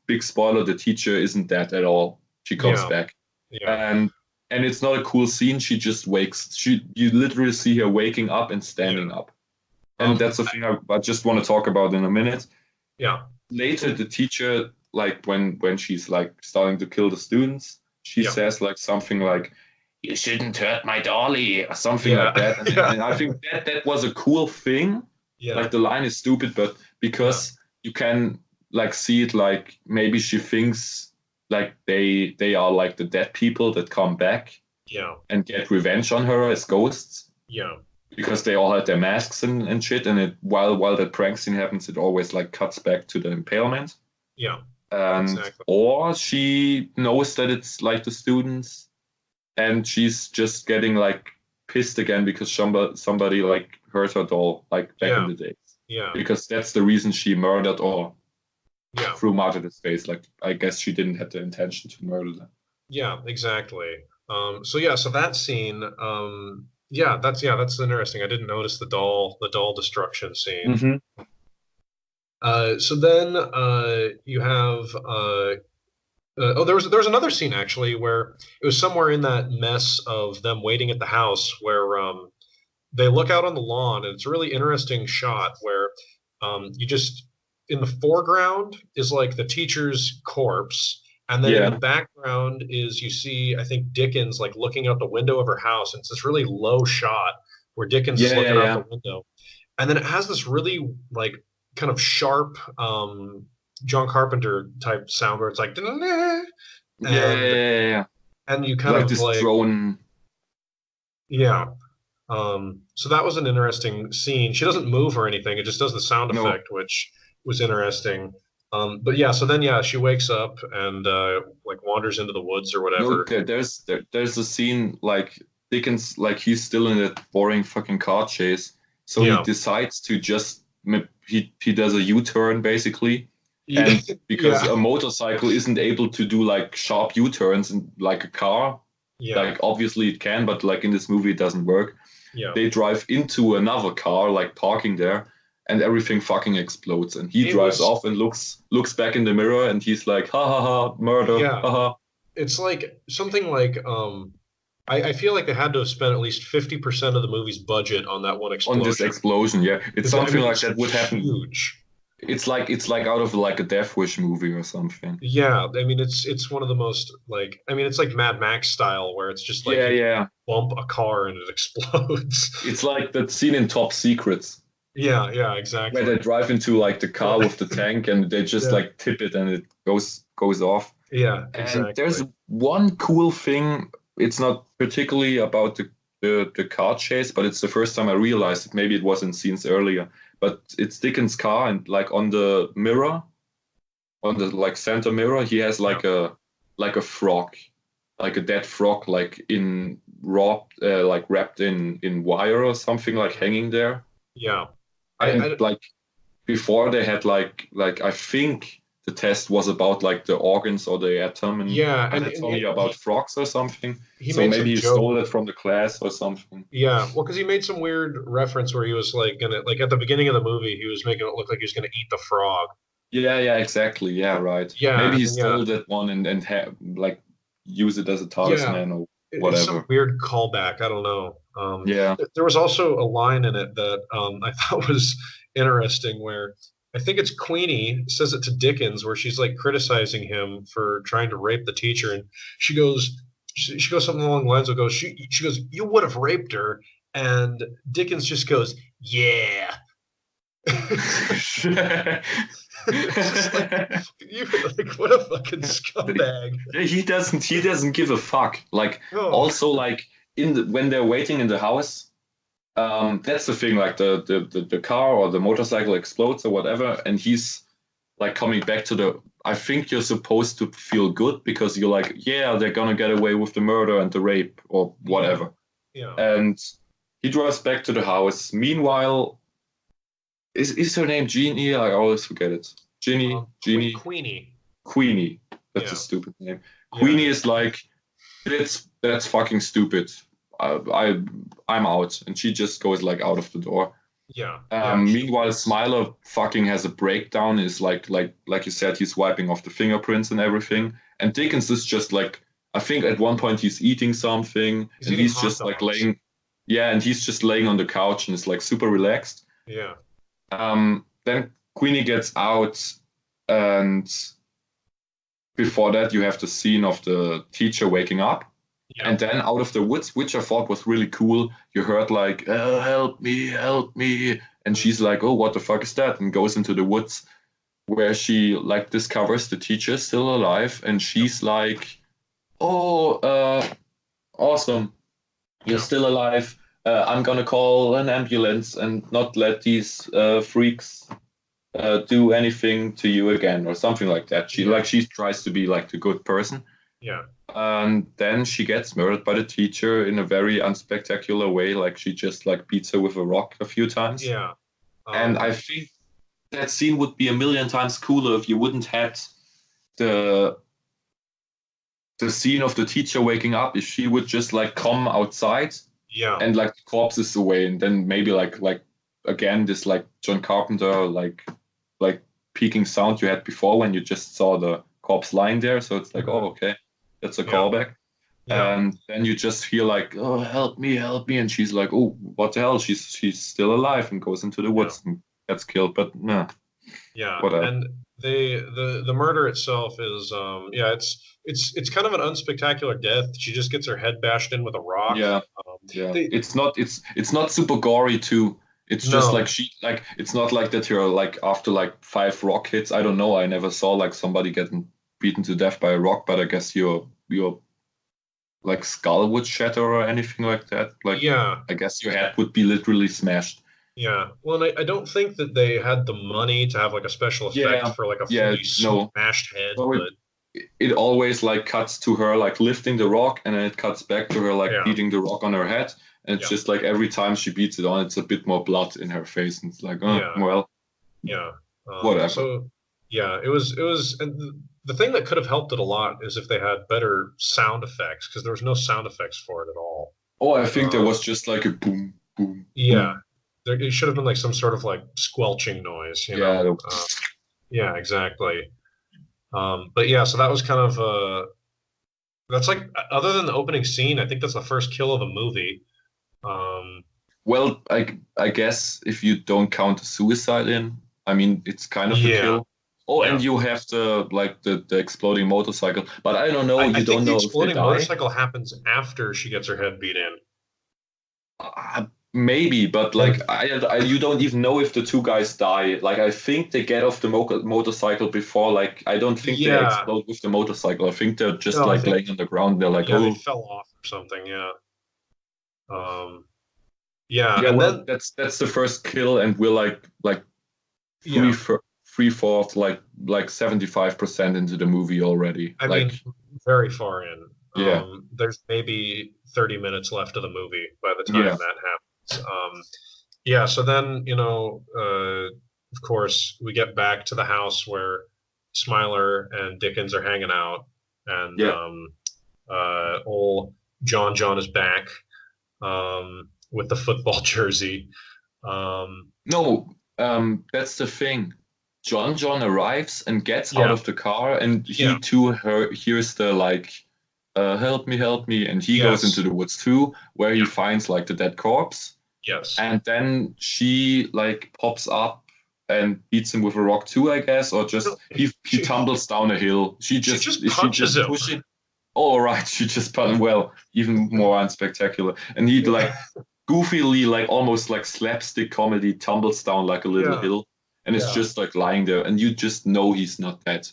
big spoiler the teacher isn't dead at all. She comes Yeah, back, yeah. and it's not a cool scene. She just wakes. You literally see her waking up and Yeah. standing up, and that's the thing I just want to talk about in a minute. Yeah. Later the teacher like when she's like starting to kill the students she Yeah. says like something like you shouldn't hurt my dolly or something Yeah. like that, and I think that was a cool thing. Yeah. Like the line is stupid but Yeah. because you can like see it like maybe she thinks like they are like the dead people that come back Yeah. and get revenge on her as ghosts Yeah. because they all had their masks and shit, and it while that prank scene happens it always like cuts back to the impalement, Yeah. and Exactly. or she knows that it's like the students and she's just getting like pissed again because somebody like hurt her doll like back in Yeah. the days Yeah. because that's the reason she murdered or Yeah. threw mud at his face. Like I guess she didn't have the intention to murder them. Yeah. Exactly. So yeah, so that scene, yeah, that's interesting. I didn't notice the doll destruction scene. Mm-hmm. So then you have there was another scene actually where it was somewhere in that mess of them waiting at the house where they look out on the lawn, and it's a really interesting shot where you just in the foreground is like the teacher's corpse, and then in the Yeah, background is you see I think Dickens like looking out the window of her house, and it's this really low shot where Dickens is yeah, yeah, looking out yeah, the window, and then it has this really like kind of sharp John Carpenter type sound where it's like yeah, yeah, and yeah, yeah. you kind Like of this like drone. yeah. So that was an interesting scene. She doesn't move or anything; it just does the sound No, effect, which was interesting. But yeah, so then yeah, she wakes up and like wanders into the woods or no. whatever. There's a scene like Dickens, like he's still in that boring fucking car chase, so he Yeah, decides to just he does a U-turn basically, yeah, and because yeah, a motorcycle isn't able to do like sharp U-turns like a car, yeah, like obviously it can, but like in this movie it doesn't work. yeah. They drive into another car, like parking there, and everything fucking explodes. And he It drives was off and looks back in the mirror, and he's like, ha ha ha, murder, yeah. ha ha. It's like something like I feel like they had to have spent at least 50% of the movie's budget on that one On this explosion explosion. Yeah, it's because I something mean like it's that would happen. huge. It's like out of like a Death Wish movie or something. Yeah, I mean it's one of the most like I mean it's like Mad Max style where it's just like Yeah, you yeah. bump a car and it explodes. It's like that scene in Top Secrets Yeah, yeah, where they exactly. drive into like the car with the tank and they just Yeah, like tip it and it goes off. yeah, And there's exactly. one cool thing. It's not particularly about the car chase, but it's the first time I realized it. Maybe it was in scenes earlier, but it's Dickens' car, and like on the mirror, on the like center mirror, he has Yeah, like a frog, like a dead frog, like in like wrapped in wire or something, like hanging there. yeah. And I like before they had like I think the test was about like the organs or the atom and yeah, but it's only and about frogs or something, he so made maybe some you joke. stole it from the class or something. Yeah, well, because he made some weird reference where he was like gonna like at the beginning of the movie he was making it look like he was gonna eat the frog. Yeah, exactly, yeah, right, Yeah, maybe and he then yeah, stole that one and like use it as a yeah. talisman or It's some whatever. weird callback. I don't know. Yeah, There was also a line in it that I thought was interesting, where I think it's Queenie says it to Dickens, where she's like criticizing him for trying to rape the teacher, and she goes, she goes something along the lines of goes, she goes, you would have raped her, and Dickens just goes, yeah. It's just like you like what a fucking scumbag. he doesn't give a fuck, like Oh, also like when they're waiting in the house. That's the thing, like the car or the motorcycle explodes or whatever, and he's like coming back to the. I think you're supposed to feel good because you're like, yeah, they're gonna get away with the murder and the rape or yeah, whatever. yeah. And he drives back to the house. Meanwhile, is her name Jeannie? I always forget it. Jeannie, Queenie. Queenie. That's a Yeah, stupid name. yeah, Queenie is like, that's fucking stupid. I I'm out, and she just goes like out of the door. yeah, yeah. She Meanwhile, leaves. Smiler fucking has a breakdown. Is like you said, he's wiping off the fingerprints and Yeah, everything. And Dickens is just like, I think at one point he's eating something, he's and eating he's hot just like dogs. laying, yeah, and he's just laying on the couch and is like super relaxed. Yeah, Then Queenie gets out, and before that, you have the scene of the teacher waking up. yeah, And then out of the woods, which I thought was really cool, you heard like, help me, help me. And mm, she's like, oh, what the fuck is that? And goes into the woods where she like discovers the teacher is still alive. And yep, she's like, oh, awesome. You're yeah, still alive. I'm going to call an ambulance and not let these freaks do anything to you again or something like that. yeah, She tries to be like the good person. yeah, And then she gets murdered by the teacher in a very unspectacular way, like she just like beats her with a rock a few times. yeah. And I think that scene would be a million times cooler if you wouldn't had the the scene of the teacher waking up, if she would just like come outside Yeah, and like the corpse is away, and then maybe like again this like John Carpenter like peaking sound you had before when you just saw the corpse lying there. So it's like, oh, okay, that's a callback. Yeah. And then you just hear like, oh, help me. And she's like, oh, what the hell? She's still alive, and goes into the woods and gets killed. But nah, Yeah. whatever. And the murder itself is it's kind of an unspectacular death. She just gets her head bashed in with a rock. Yeah. It's not super gory too. It's just like it's not like that you're like after like 5 rock hits. I don't know. I never saw like somebody getting beaten to death by a rock, but I guess your like skull would shatter or anything like that. Like, I guess your head would be literally smashed. Yeah. Well, and I don't think that they had the money to have like a special effect for like a fully smashed head. So but it always like cuts to her like lifting the rock, and then it cuts back to her like beating the rock on her head. And it's just like every time she beats it on, it's a bit more blood in her face. And it's like, well. Yeah. Whatever. So, yeah, it was, and the thing that could have helped it a lot is if they had better sound effects, because there was no sound effects for it at all. Oh, I think there was just like a boom, boom. Yeah. It should have been like some sort of like squelching noise, you know? Yeah, exactly. But yeah, so that was kind of, that's like, other than the opening scene, I think that's the first kill of the movie. Well, I guess if you don't count the suicide in, I mean, it's kind of a kill. Oh, and you have the exploding motorcycle, but I don't know. You don't know if they die. The exploding motorcycle happens after she gets her head beat in. Maybe, but like you don't even know if the 2 guys die. Like I think they get off the motorcycle before. Like I don't think they explode with the motorcycle. I think they're just laying on the ground. They're like, they fell off or something. Yeah. And well, then that's the first kill, and we're like 3/4, like 75% into the movie already. I mean, very far in. There's maybe 30 minutes left of the movie by the time that happens. So then, of course, we get back to the house where Smiler and Dickens are hanging out, and old John is back with the football jersey. That's the thing. John arrives and gets out of the car, and he too hears the like, help me, and he goes into the woods too, where he finds like the dead corpse. Yes. And then she like pops up and beats him with a rock too, I guess, or just he tumbles down a hill. She just punches him. Oh right, she just punched him. Well, even more unspectacular. And he like goofily, like almost like slapstick comedy, tumbles down like a little hill, and it's just like lying there, and you just know he's not dead.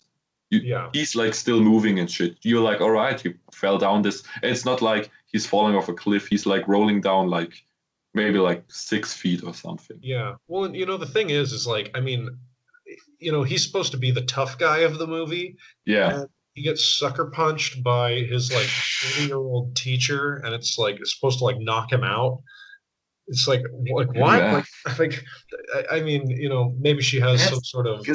He's like still moving and shit. You're like, all right, he fell down this. And it's not like he's falling off a cliff. He's like rolling down like maybe like 6 feet or something. Yeah. Well, the thing is like, I mean, he's supposed to be the tough guy of the movie. Yeah. And he gets sucker punched by his like 30-year-old teacher, and it's like it's supposed to like knock him out. It's like what? Yeah. Like, I mean, maybe she has some sort of.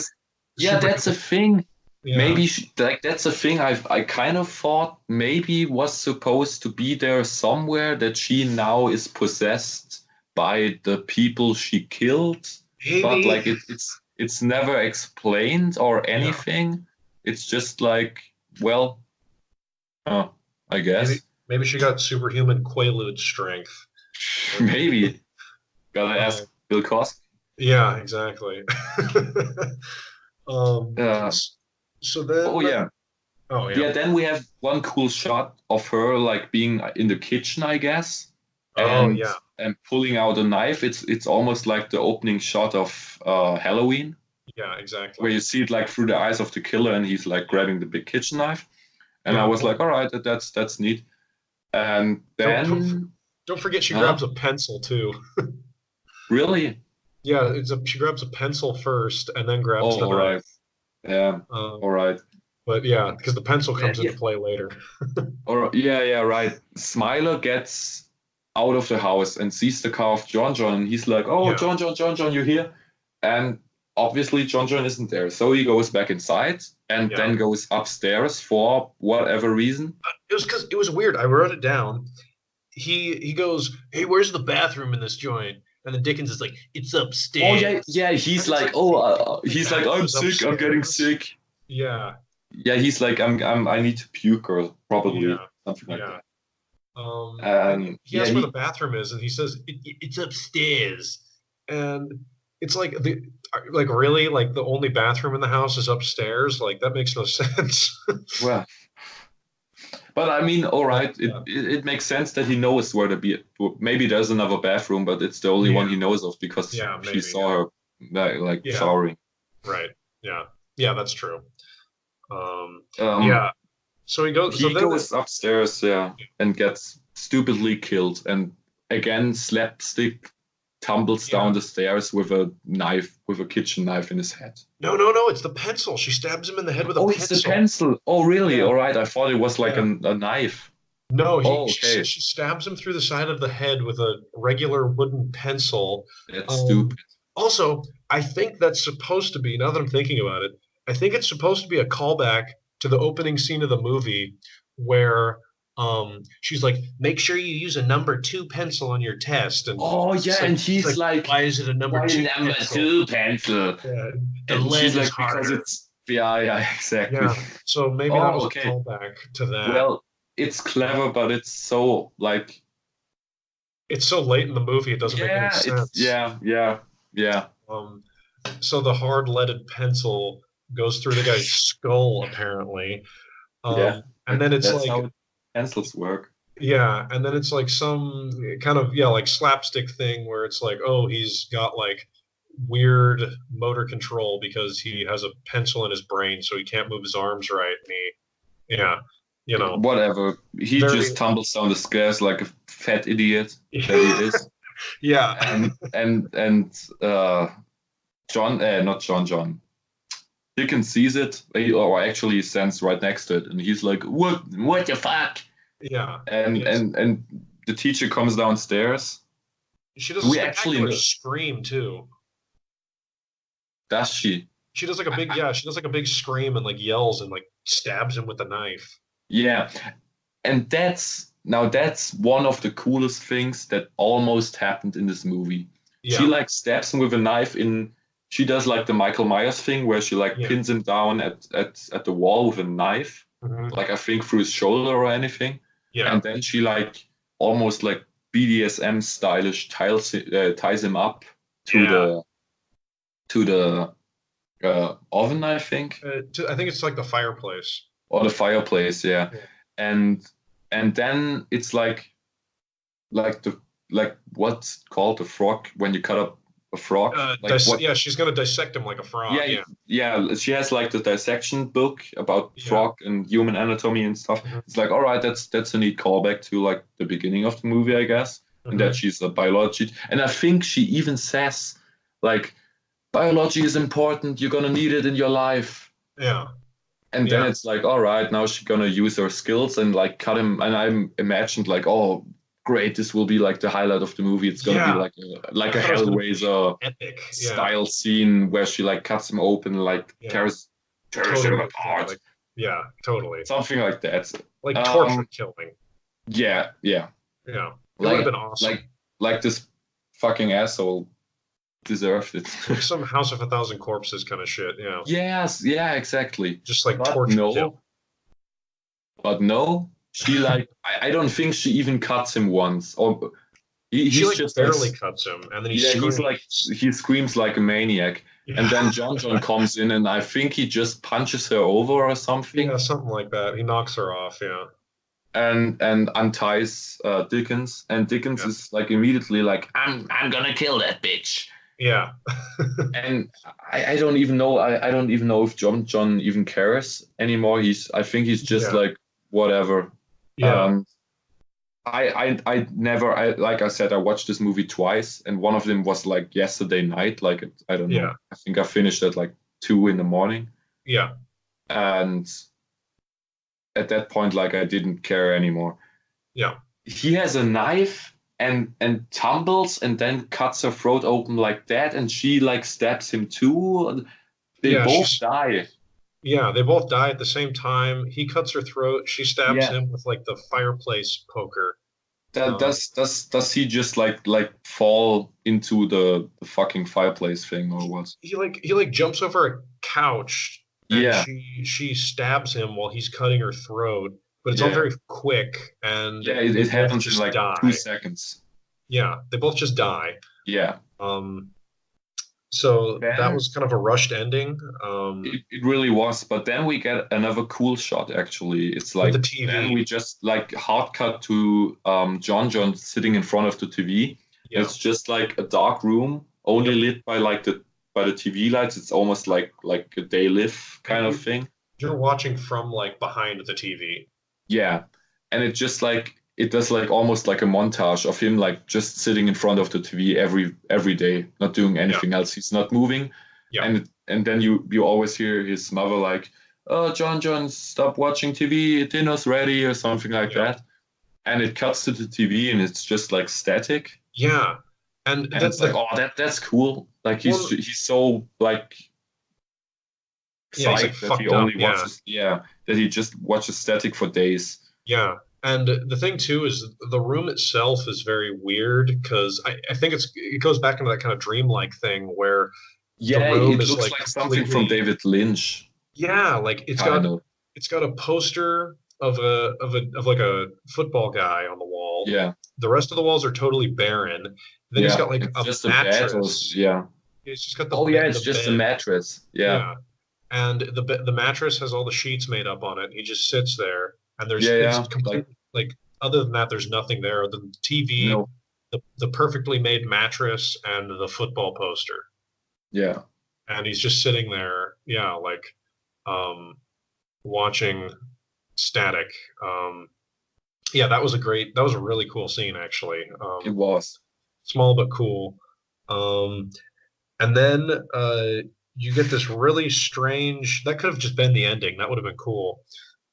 That's a thing. Yeah. Maybe that's a thing I kind of thought maybe was supposed to be there somewhere, that she now is possessed by the people she killed. Maybe. But like it's never explained or anything. Yeah. It's just like, well, I guess. Maybe she got superhuman Quaalude strength. Maybe. Gotta ask Bill Cosby. Yeah, exactly. So then, then we have one cool shot of her like being in the kitchen, I guess, and pulling out a knife. It's almost like the opening shot of Halloween. Yeah, exactly. Where you see it like through the eyes of the killer, and he's like grabbing the big kitchen knife, and I was like, all right, that's neat. And then don't forget she grabs a pencil too. Really? Yeah, she grabs a pencil first, and then grabs the knife. Right. Yeah. All right. But yeah, because the pencil comes into play later. Right. Smiler gets out of the house and sees the car of John, and he's like, "Oh, John, you here?" And obviously, John isn't there, so he goes back inside and then goes upstairs for whatever reason. It was weird. I wrote it down. He goes, "Hey, where's the bathroom in this joint?" And then Dickens is like, it's Oh upstairs. yeah. He's And it's like, the he's like, I'm bathroom is sick. I'm getting upstairs. sick. Yeah, Yeah, he's like, I need to puke or probably yeah, something like yeah. that. And he Yeah, asks where the bathroom is, and he says it's upstairs. And it's like really like the only bathroom in the house is upstairs. Like that makes no sense. well, but I mean, all But, right, it makes sense that he knows where to be. Maybe there's another bathroom, but it's the only one yeah, he knows of because yeah, he maybe, saw her like yeah, showering. right, yeah, yeah, that's true. Um, Um, yeah. So he goes. So he then, goes upstairs, yeah, and gets stupidly killed, and again slapstick tumbles yeah. down the stairs with a knife, with a kitchen knife in his head. No, no, no. It's the pencil. She stabs him in the head with a Oh, it's the pencil. pencil. Oh, really? Yeah, All right. I thought it was like yeah. a knife. No, Oh, she okay. she stabs him through the side of the head with a regular wooden pencil. That's Um, stupid. Also, I think that's supposed to be, now that I'm thinking about it, I think it's supposed to be a callback to the opening scene of the movie where she's like, make sure you use a number 2 pencil on your test. And Oh, yeah. And he's he's like, like, why is it a number why two number pencil? two pencil? Yeah, the And lead she's is like, because harder. it's, yeah, exactly. Yeah. So maybe that Oh, was a okay. callback to that. Well, it's clever, but it's so like, It's so late in the movie, it doesn't make any yeah, it's, sense. yeah. Um, so the hard leaded pencil goes through the guy's skull, apparently. Yeah. And then it's That's like, how pencils work. yeah, and then it's like some kind of, yeah, like slapstick thing where it's like, oh, he's got like weird motor control because he has a pencil in his brain, so he can't move his arms right. And yeah, you know, Whatever. He very, just tumbles down the stairs like a fat idiot that he is. yeah, And John, not John. Dickens sees it, or actually he stands right next to it, and he's like, what the fuck?" yeah. And Yes. and the teacher comes downstairs. She does a We actually spectacular know. scream too. Does she? She does like a big, yeah, she does like a big scream and like yells and like stabs him with the knife. Yeah, and that's one of the coolest things that almost happened in this movie. She Yeah, like stabs him with a knife in. She does like the Michael Myers thing where she like yeah. pins him down at the wall with a knife, Mhm. like I think through his shoulder or anything, Yeah, and then she like almost like BDSM stylish ties him up to yeah. the oven, I think, I think it's like the fireplace. or the fireplace, yeah, Yeah. and then it's like the like what's called a frog when you cut up a frog, like what. Yeah, she's gonna dissect him like a frog. Yeah, Yeah, yeah. She has like the dissection book about yeah. frog and human anatomy and stuff. Mhm. It's like, all right, that's a neat callback to like the beginning of the movie, I guess, and that Mhm. she's a biology. And I think she even says like, biology is important. You're gonna need it in your life. Yeah, And then yeah, it's like, all right, now she's gonna use her skills and like cut him. And I imagined like, oh, great, this will be like the highlight of the movie. It's gonna be yeah. like I a thought it was gonna be Hellraiser epic. Yeah, style scene where she like cuts him open, like yeah. tears him Totally. apart, Like, yeah, totally. something like that. Like torture Um, killing. yeah, yeah, Yeah, it would have like been awesome. like this fucking asshole deserved it. Like some House of a Thousand Corpses kind of shit. Yeah, Yes, yeah, exactly. just like But torture kill. no, she like I don't think she even cuts him once, or She he's like just barely like, cuts him, and then he yeah, he's screams. like, he screams like a maniac. And Yeah. then John comes in, and I think he just punches her over or something, Yeah, something like that. He knocks her off. Yeah, and unties Dickens, and Dickens yeah, is like immediately like, I'm gonna kill that bitch. yeah, And I don't even know, I don't even know if John even cares anymore. I think he's just yeah, like, whatever. yeah, Um, I never, like I said, I watched this movie twice, and one of them was like yesterday night. Like, I don't know. yeah, I think I finished at like 2 a.m, yeah, and at that point, like, I didn't care anymore. yeah. He has a knife and tumbles and then cuts her throat open like that, and she like stabs him too. They Yeah, both die. yeah, they both die at the same time. He cuts her throat. She stabs Yeah, him with like the fireplace poker. Does he just like fall into the fucking fireplace thing or what? He jumps over a couch and Yeah, she stabs him while he's cutting her throat, but it's all yeah, very quick and yeah. they It both happens in just like 2 die. seconds. Yeah, they both just die. Yeah. Um, so that Then was kind of a rushed ending. it really was, but then we get another cool shot actually. It's With the like then we TV. just like hard cut to John sitting in front of the TV. And Yeah. it's just like a dark room, only Yep. lit by like the TV lights. It's almost like a day live And kind of thing. you're watching from like behind the TV. Yeah. And it just like it does like almost like a montage of him like just sitting in front of the TV every day, not doing Yeah. anything else. He's not moving. Yeah. And then you always hear his mother like, "Oh, John, stop watching TV. Dinner's ready," or something like Yeah. that. And it cuts to the TV and it's just like static. Yeah. And And it's like, oh, that's cool. Like well, he's so like yeah, he's like psyched that he fucked up. only Yeah. watches, yeah, that he just watches static for days. Yeah. And the thing too is the room itself is very weird because I think it goes back into that kind of dreamlike thing where the Yeah, room it is looks like like something from completely, David Lynch, yeah, like kind of. it's got a poster of like a football guy on the wall. Yeah, The rest of the walls are totally barren. Then he's yeah. got like It's a just a bed, or mattress. yeah. He's just got Oh yeah, it's the just a bed. mattress. Yeah, Yeah. And the mattress has all the sheets made up on it. He just sits there, and yeah, it's yeah. Like complete like other than that, there's nothing there. The TV, no, the perfectly made mattress, and the football poster. yeah, And he's just sitting there, yeah, like um, watching static. Um, yeah, that was a really cool scene actually. it was. Small but cool. Um, and then you get this really strange. That could have just been the ending. That would have been cool.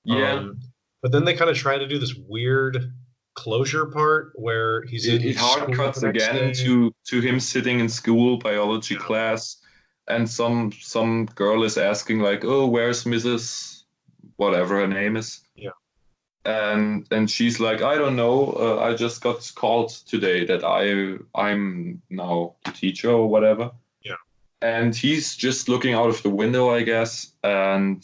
Yeah, Um, but then they kind of try to do this weird closure part where he's it in hard school the cuts next again day. to him sitting in school biology Yeah, class, and some girl is asking like, "Oh, where's Mrs. whatever her name is?" yeah, And she's like, "I don't know. I just got called today that I'm now the teacher or whatever." yeah. And he's just looking out of the window, I guess, and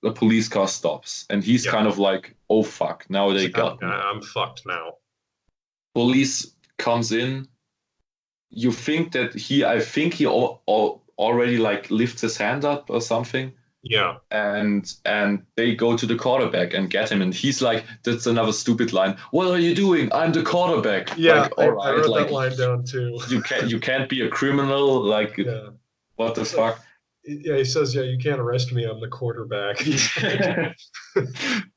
the police car stops, and he's Yeah. kind of like, "Oh fuck, now He's they like, got me." I'm fucked now. Police comes in. You think that I think he already like lifts his hand up or something, Yeah. and they go to the quarterback and get him, and he's like, "That's another stupid line. What are you doing? I'm the quarterback." Yeah, Like, all I right, wrote like that line down too. you can't be a criminal. Like, Yeah. what the It's like, fuck? yeah, he says, yeah, you can't arrest me. I'm the quarterback.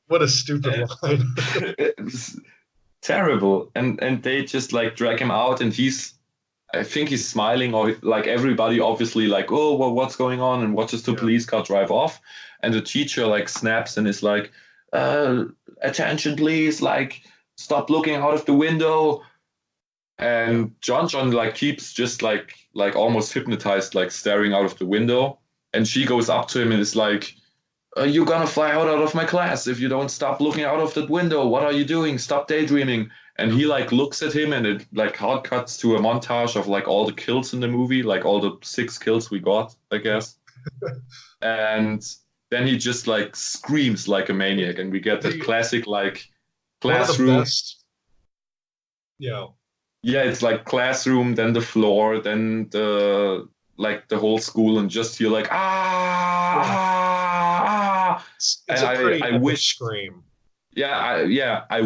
What a stupid line. It's terrible, and they just like drag him out, and I think he's smiling, or like everybody obviously like, "Oh, well, what's going on?" and watches the Yeah. police car drive off, and the teacher like snaps and is like, "Attention, please! Like, stop looking out of the window." And John like keeps just like almost hypnotized, like staring out of the window, and she goes up to him and is like, "You're gonna fly out of my class if you don't stop looking out of that window. What are you doing? Stop daydreaming." And he like looks at him, and it like hard cuts to a montage of like all the kills in the movie, like all the 6 kills we got, I guess. And then he just like screams like a maniac, and we get that The classic like one of the classroom. best. Yeah. Yeah, it's like classroom, then the floor, then the like the whole school, and just you're like ah. It's And a pretty I epic wish, scream. yeah, I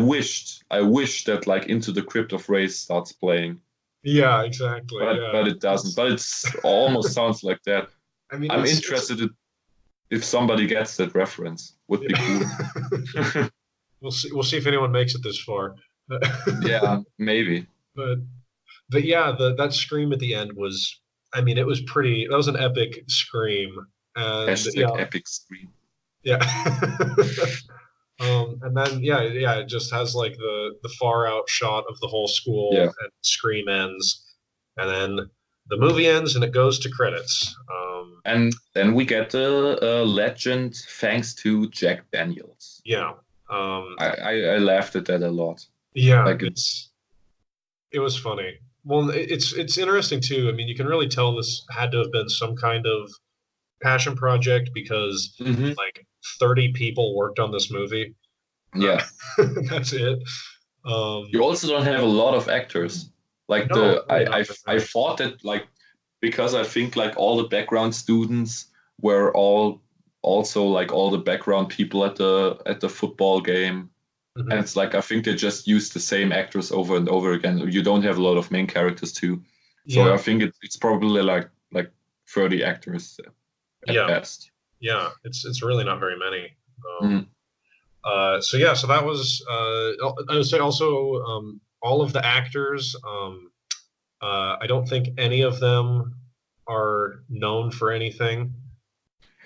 wished that like Into the Crypt of Race starts playing, Yeah, exactly. but Yeah. it doesn't. But it's almost sounds like that. I mean, I'm it's interested if somebody gets that reference. Would be cool. we'll see if anyone makes it this far. Yeah, maybe. But yeah, that scream at the end was, I mean, it was pretty. That was an epic scream, and Hashtag yeah, epic scream. yeah. And then yeah, it just has like the far out shot of the whole school, Yeah. and scream ends, and then the movie ends, and it goes to credits. And then we get the legend thanks to Jack Daniels. Yeah, I laughed at that a lot. yeah, Like It was funny. Well, it's interesting too. I mean, you can really tell this had to have been some kind of passion project because Hmm. like 30 people worked on this movie. Uh, Yeah. that's it. Um, You also don't have a lot of actors. Like no, really not very I many. thought that like because I think like all the background students were all also like all the background people at the football game. And Hmm. it's like I think they just use the same actors over and over again. You don't have a lot of main characters too. So I Yeah, think it's probably like 30 actors at yeah, best. yeah. It's really not very many. Mm. So yeah, so that was I would say also all of the actors. I don't think any of them are known for anything.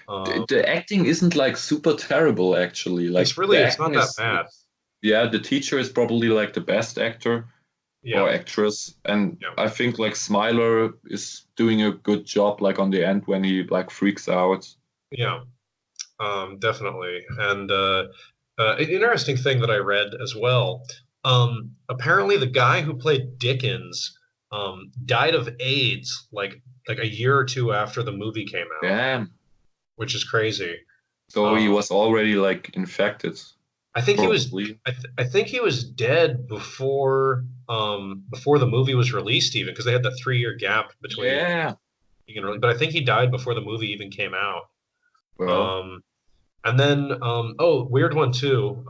The, Um, the acting isn't like super terrible actually. Like the it's not acting that bad. is yeah, the teacher is probably like the best actor Yeah, or actress. And yeah, I think like Smiler is doing a good job like on the end when he like freaks out. yeah, definitely. And an interesting thing that I read as well. Apparently, the guy who played Dickens died of AIDS like a year or two after the movie came out, Damn. which is crazy. So he Um, was already like infected, I think he was probably. I think he was dead before the movie was released even because they had that 3 year gap between Yeah. but I think he died before the movie even came out. Well, Um, and then oh, weird one too.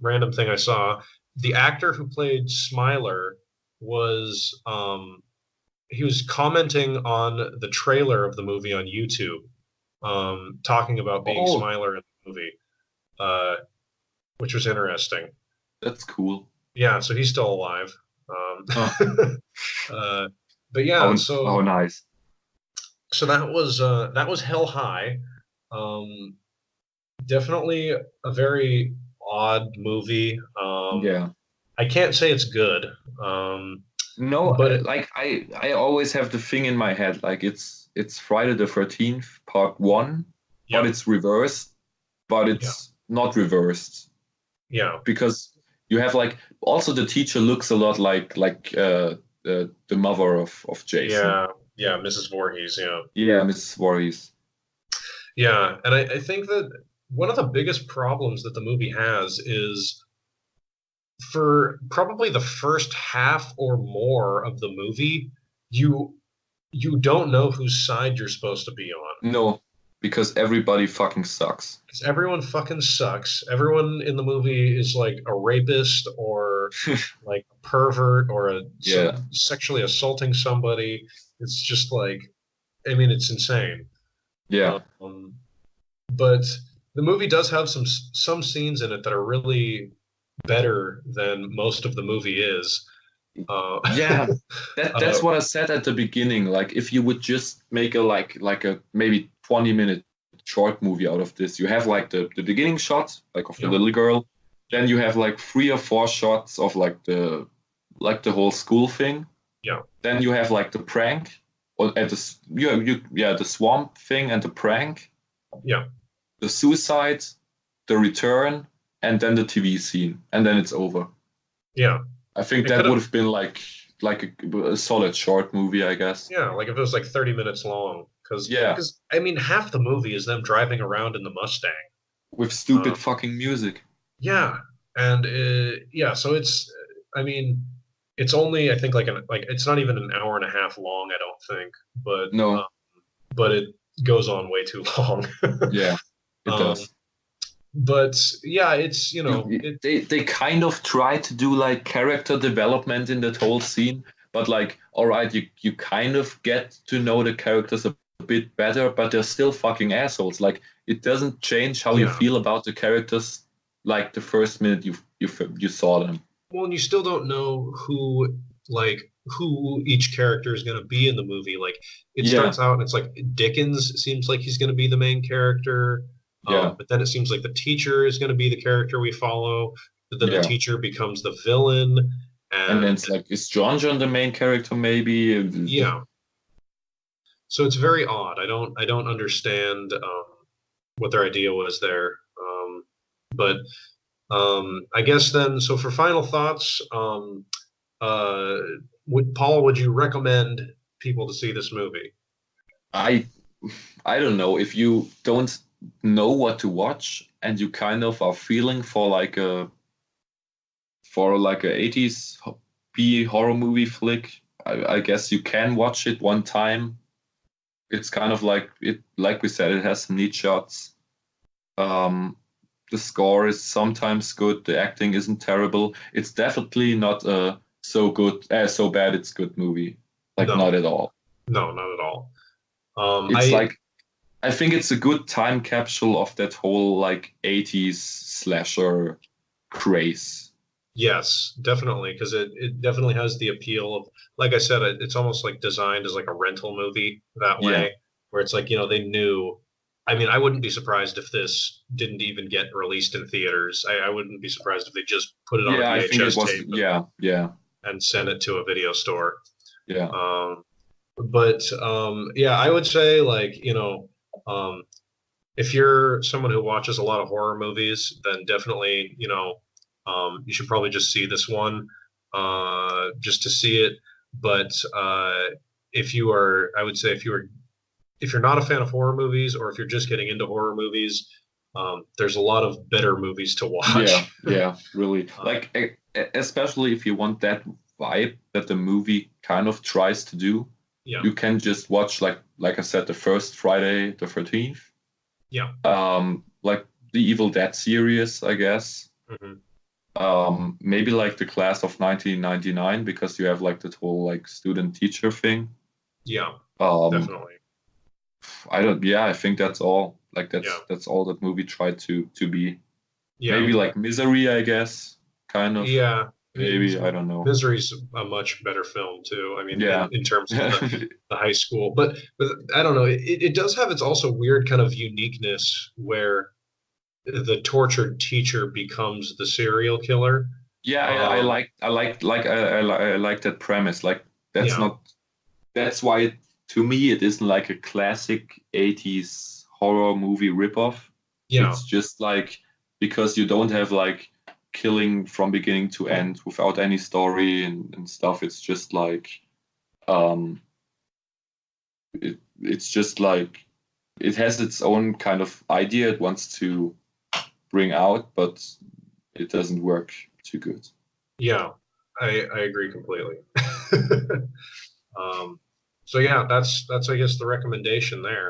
Random thing I saw. The actor who played Smiler was he was commenting on the trailer of the movie on YouTube, talking about being oh, Smiler in the movie, uh, which was interesting. that's cool. Yeah, so he's still alive. Huh. Uh, but yeah, How so nice. that was Hell High. Um, Definitely a very odd movie. Yeah. I can't say it's good, um, No, but it, like I always have the thing in my head, like it's Friday the 13th, part one, but yeah, it's reversed, but yeah, it's not reversed yeah, because you have like also the teacher looks a lot like the mother of Jason. yeah, yeah, Mrs. Voorhees, yeah, Yeah, Mrs. Voorhees. yeah, and I think that one of the biggest problems that the movie has is for probably the first half or more of the movie, you you don't know whose side you're supposed to be on No, because everybody fucking sucks. because everyone fucking sucks. Everyone in the movie is like a rapist or like a pervert or Yeah, sexually assaulting somebody. It's just like, I mean, it's insane. yeah, Um, but the movie does have some scenes in it that are really better than most of the movie is. Uh, yeah. uh, That's what I said at the beginning. Like if you would just make a like a maybe 20-minute short movie out of this, you have like the beginning shot like of the yeah, little girl, then you have like 3 or 4 shots of like the whole school thing. yeah, Then you have like the prank or at the yeah the swamp thing and the prank, yeah, the suicide, the return, and then the TV scene, and then it's over. yeah. I think It could that would have, have been like a solid short movie, I guess. yeah, like if it was like 30 minutes long, Yeah, because I mean, half the movie is them driving around in the Mustang. with Uh, stupid fucking music. yeah, and yeah, so I mean, it's only I think like it's not even an hour and a half long, I don't think, No, but it goes on way too long. yeah, it um, does. but yeah, it's They kind of try to do like character development in that whole scene, but like, all right, you kind of get to know the characters a bit better, but they're still fucking assholes. Like, it doesn't change how you yeah. feel about the characters like the first minute you saw them. Well, and you still don't know who each character is going to be in the movie. Like it Yeah, starts out and it's like Dickens seems like he's going to be the main character, yeah, but then it seems like the teacher is going to be the character we follow. But then the yeah. teacher becomes the villain, And then and it's like, is John the main character? Maybe. yeah, so it's very odd. I don't understand what their idea was there. But I guess then, so for final thoughts, would you recommend people to see this movie? I I don't know if you don't know what to watch and you kind of are feeling for like a 80s B horror movie flick. I guess you can watch it one time. It's kind of like we said, it has some neat shots. The score is sometimes good. The acting isn't terrible. It's definitely not a so bad it's good movie. Like not No, at all. no, not at all. It's like I think it's a good time capsule of that whole like 80s slasher craze. Yes, definitely, because it definitely has the appeal of, like I said, it's almost like designed as like a rental movie that Yeah. way, where it's like, they knew. I mean, I wouldn't be surprised if this didn't even get released in theaters. I wouldn't be surprised if they just put it on a Yeah, I think it VHS was tape yeah, and sent it to a video store. yeah. Um, but yeah, I would say like, if you're someone who watches a lot of horror movies, then definitely, you should probably just see this one, just to see it. But I would say if you're not a fan of horror movies, or if you're just getting into horror movies, there's a lot of better movies to Yeah, watch. yeah, really. Like especially if you want that vibe that the movie kind of tries to do, Yeah, you can just watch like I said, the first Friday the 13th. yeah, Like the Evil Dead series, I guess. hmm Maybe like the Class of 1999 because you have like that whole like student teacher thing. yeah, Um, definitely. I don't. Yeah, I think that's all. Like Yeah, that's all that movie tried to be. yeah, Maybe like Misery, I guess. Kind of. yeah. Maybe I don't know. Misery's a much better film too. I mean, Yeah. in terms of the high school, but I don't know. It does have its also weird kind of uniqueness where the tortured teacher becomes the serial killer. Yeah, Um, I like that premise. Like that's yeah, not that's why to me it isn't like a classic 80s horror movie ripoff. yeah, It's just like because you don't have like killing from beginning to end without any story and stuff. It's just like um it's just like it has its own kind of idea it wants to bring out, but it doesn't work too good. yeah. I agree completely. um, so yeah, that's I guess the recommendation there.